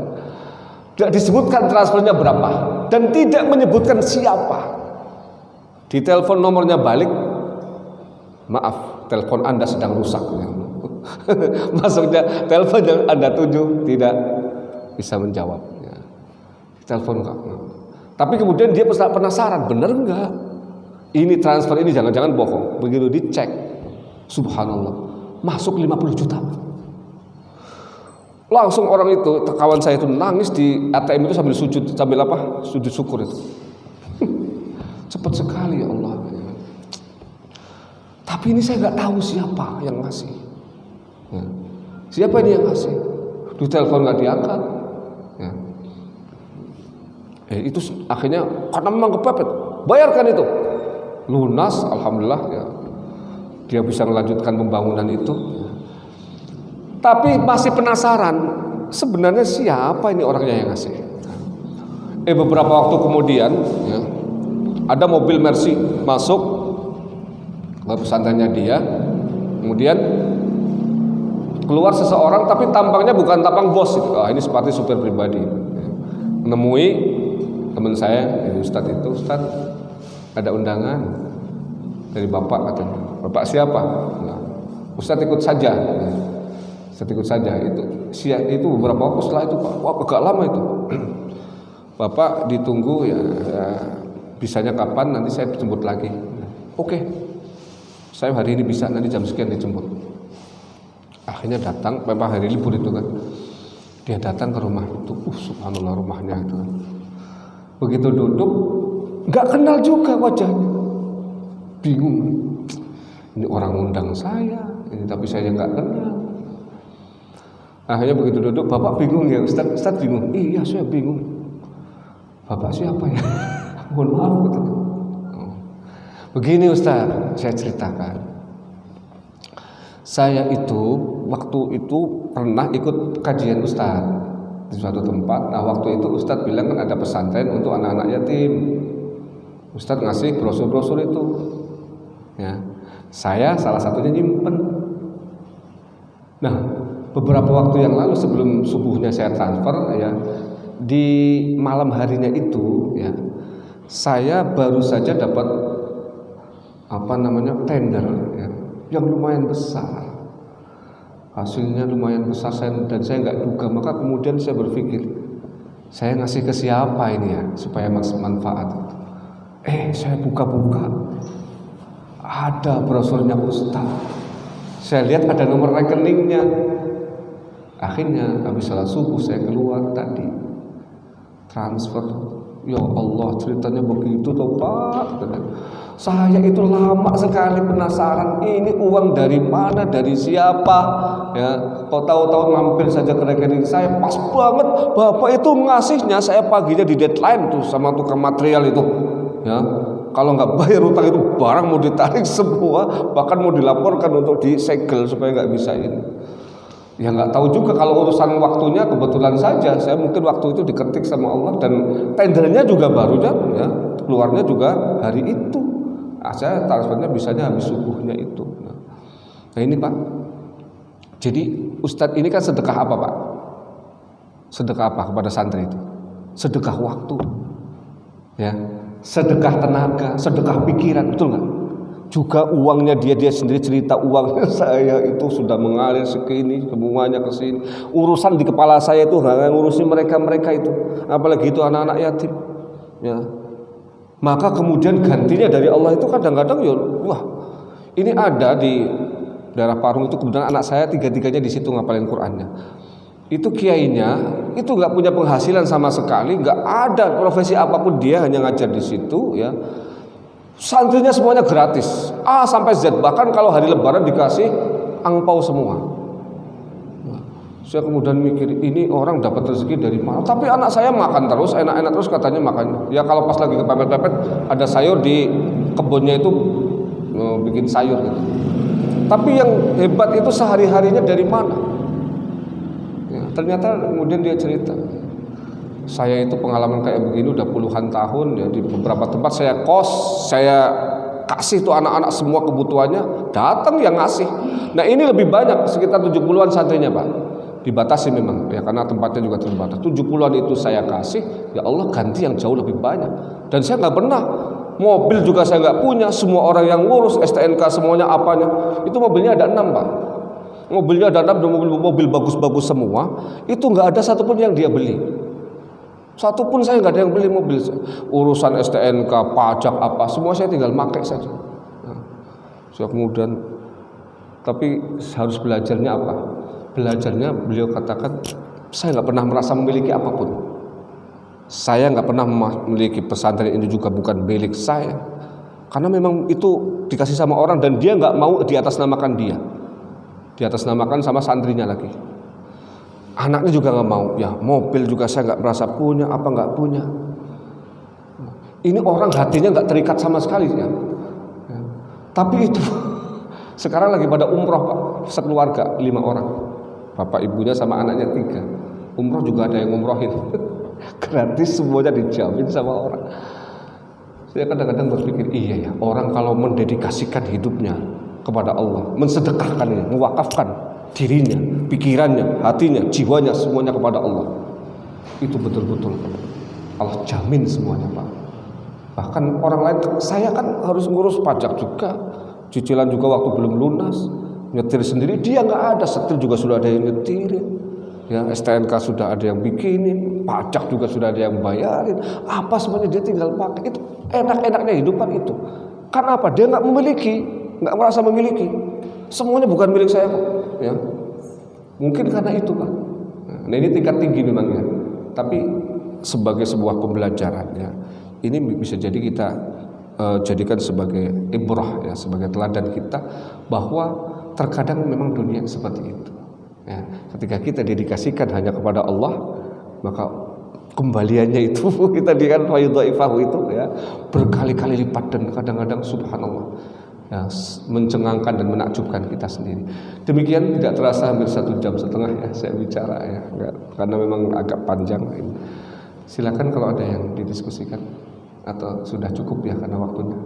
[SPEAKER 1] Tidak disebutkan transfernya berapa dan tidak menyebutkan siapa. Di telepon nomornya balik, maaf, telepon Anda sedang rusak. Maksudnya telepon yang Anda tuju tidak bisa menjawab. Telepon enggak. Tapi kemudian dia penasaran, benar enggak? Ini transfer ini jangan-jangan bohong. Begitu dicek, subhanallah, masuk 50 juta. Langsung orang itu, kawan saya itu nangis di ATM itu sambil sujud, sambil apa? Sujud syukur itu. Cepat sekali ya Allah. Tapi ini saya nggak tahu siapa yang ngasih. Ya. Siapa ini yang ngasih? Di telepon nggak diangkat. Ya. Itu akhirnya karena memang kepepet, bayarkan itu. Lunas, alhamdulillah ya. Dia bisa melanjutkan pembangunan itu. Tapi masih penasaran, sebenarnya siapa ini orangnya yang ngasih? Beberapa waktu kemudian, ya, ada mobil Mercy masuk ke pesantrennya dia. Kemudian keluar seseorang, tapi tampangnya bukan tampang bos. Ini seperti supir pribadi. Menemui teman saya, Ustadz itu, Ustadz ada undangan dari bapak katanya. Bapak siapa? Nah, Ustadz ikut saja. Ikut saja itu beberapa waktu setelah itu Pak, wah agak lama itu. Bapak ditunggu ya, bisanya kapan, nanti saya jemput lagi. Oke, saya hari ini bisa, nanti jam sekian dijemput. Akhirnya datang, memang hari libur itu kan. Dia datang ke rumah itu, subhanallah rumahnya itu. Begitu duduk, nggak kenal juga wajahnya, bingung. Ini orang undang saya, ini tapi saya nggak kenal. Akhirnya begitu duduk, Bapak bingung ya Ustadz bingung. Iya saya bingung. Bapak siapa ya? Mohon maaf katanya. Begini Ustadz, saya ceritakan. Saya itu waktu itu pernah ikut kajian Ustadz di suatu tempat. Nah waktu itu Ustadz bilang kan ada pesantren untuk anak-anak yatim. Ustadz ngasih brosur-brosur itu. Ya, saya salah satunya nyimpen. Nah, beberapa waktu yang lalu sebelum subuhnya saya transfer ya, di malam harinya itu ya, saya baru saja dapat tender ya, yang lumayan besar. Hasilnya lumayan besar dan saya nggak duga, maka kemudian saya berpikir saya ngasih ke siapa ini ya supaya manfaat. Saya buka-buka ada brosurnya Ustadz. Saya lihat ada nomor rekeningnya. Akhirnya habis salat subuh saya keluar tadi transfer. Ya Allah, ceritanya begitu toh Pak. Saya itu lama sekali penasaran, ini uang dari mana, dari siapa? Ya, kok tahu-tahu ngampir saja ke rekening saya, pas banget Bapak itu ngasihnya. Saya paginya di deadline tuh sama tukang material itu. Ya, kalau nggak bayar utang itu barang mau ditarik semua, bahkan mau dilaporkan untuk disegel supaya nggak bisa ini. Ya nggak tahu juga kalau urusan waktunya, kebetulan saja saya mungkin waktu itu diketik sama Allah dan tendernya juga baru ya, keluarnya juga hari itu. Saya transfernya bisanya habis subuhnya itu. Nah ini Pak, jadi Ustadz ini kan sedekah apa Pak? Sedekah apa kepada santri itu? Sedekah waktu, ya, sedekah tenaga, sedekah pikiran, betul nggak? Juga uangnya dia sendiri cerita, uangnya saya itu sudah mengalir segini, semuanya ke sini. Urusan di kepala saya itu hanya ngurusin mereka itu, apalagi itu anak-anak yatim. Ya. Maka kemudian gantinya dari Allah itu kadang-kadang ya, wah, ini ada di daerah Parung itu kemudian anak saya tiga-tiganya di situ ngapalin Qur'annya. Itu kiainya itu nggak punya penghasilan sama sekali, nggak ada profesi apapun, dia hanya ngajar di situ ya. Santrinya semuanya gratis, A sampai Z, bahkan kalau hari Lebaran dikasih angpau semua. Saya kemudian mikir, ini orang dapat rezeki dari mana? Tapi anak saya makan terus, enak-enak terus katanya makan. Ya kalau pas lagi kepepet-pepet, ada sayur di kebunnya itu bikin sayur gitu. Tapi yang hebat itu sehari-harinya dari mana? Ya, ternyata kemudian dia cerita, saya itu pengalaman kayak begini udah puluhan tahun ya, di beberapa tempat saya kos, saya kasih tuh anak-anak semua kebutuhannya, datang yang ngasih. Nah ini lebih banyak, sekitar 70-an santrinya Pak. Dibatasi memang ya, karena tempatnya juga terbatas. 70-an itu saya kasih, ya Allah ganti yang jauh lebih banyak. Dan saya nggak pernah, mobil juga saya nggak punya, semua orang yang ngurus, STNK semuanya apanya, itu mobilnya ada 6 Pak. Mobilnya ada 6, mobil bagus-bagus semua, itu nggak ada satupun yang dia beli. Satupun saya nggak ada yang beli mobil. Urusan STNK, pajak apa, semua saya tinggal pakai saja. Nah, kemudian, tapi harus belajarnya apa? Belajarnya beliau katakan, saya nggak pernah merasa memiliki apapun. Saya nggak pernah memiliki pesantren ini juga bukan milik saya, karena memang itu dikasih sama orang dan dia nggak mau diatasnamakan dia, diatasnamakan sama santrinya lagi. Anaknya juga nggak mau, ya mobil juga saya nggak merasa punya, apa nggak punya. Ini orang hatinya nggak terikat sama sekali ya. Tapi itu sekarang lagi pada umroh Pak, sekeluarga 5 orang, bapak ibunya sama anaknya 3. Umroh juga ada yang umrohin, gratis semuanya dijamin sama orang. Saya kadang-kadang berpikir iya ya, orang kalau mendedikasikan hidupnya kepada Allah, mensedekahkannya, mewakafkan dirinya, pikirannya, hatinya, jiwanya, semuanya kepada Allah, itu betul-betul Allah jamin semuanya Pak. Bahkan orang lain, saya kan harus ngurus pajak juga, cicilan juga waktu belum lunas, nyetir sendiri, dia nggak ada, setir juga sudah ada yang nyetirin, ya STNK sudah ada yang bikinin, pajak juga sudah ada yang bayarin, apa semuanya dia tinggal pakai. Itu enak-enaknya hidupan itu. Karena apa? Dia nggak memiliki, nggak merasa memiliki, semuanya bukan milik saya Pak. Ya, mungkin karena itu Pak. Nah ini tingkat tinggi memang ya. Tapi sebagai sebuah pembelajaran ya, ini bisa jadi kita jadikan sebagai ibrah ya, sebagai teladan kita bahwa terkadang memang dunia seperti itu. Ya, ketika kita dedikasikan hanya kepada Allah, maka kembaliannya itu kita dikatakan fayudhaifahu itu ya berkali-kali lipat dan kadang-kadang subhanallah. Ya, mencengangkan dan menakjubkan kita sendiri. Demikian tidak terasa hampir 1,5 jam ya saya bicara ya, karena memang agak panjang ini. Silakan kalau ada yang didiskusikan atau sudah cukup ya karena waktunya.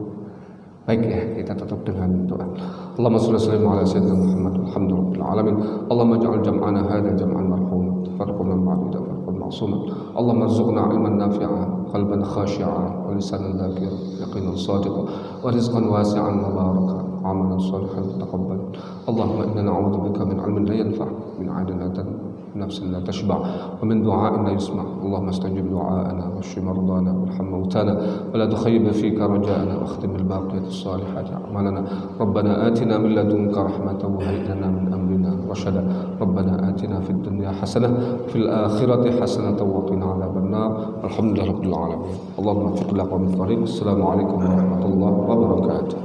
[SPEAKER 1] Baik ya, kita tutup dengan doa. Allahumma shalli ala sayyidina Muhammad walhamdulillahil alamin. Allahumma ij'al jam'ana hadha jam'an marhuma, tafarraqna ba'da tafarraqan ma'suma. Allahumma arzuqna 'ilman nafi'a, qalban khashi'a, wa lisanan dhakiran, yaqinan sadiqa, wa rizqan wasi'an mubarakan, 'amalan shalihan taqabbal. Allahumma inna na'udzubika min 'ilmin la yanfa', min 'adin la نفس لا تشبع ومن دعاء لا يسمع. اللهم استجب دعاءنا واشف مرضانا وارحم موتانا ولا تخيب فيك رجاءنا واختم بالباقيات الصالحات اعمالنا. ربنا آتنا من لدنك رحمة وهيئ لنا من امرنا رشدا. ربنا آتنا في الدنيا حسنة وفي الآخرة حسنة وقنا عذاب النار. الحمد لله رب العالمين. اللهم وفق لك ومن طريق. السلام عليكم ورحمة الله وبركاته.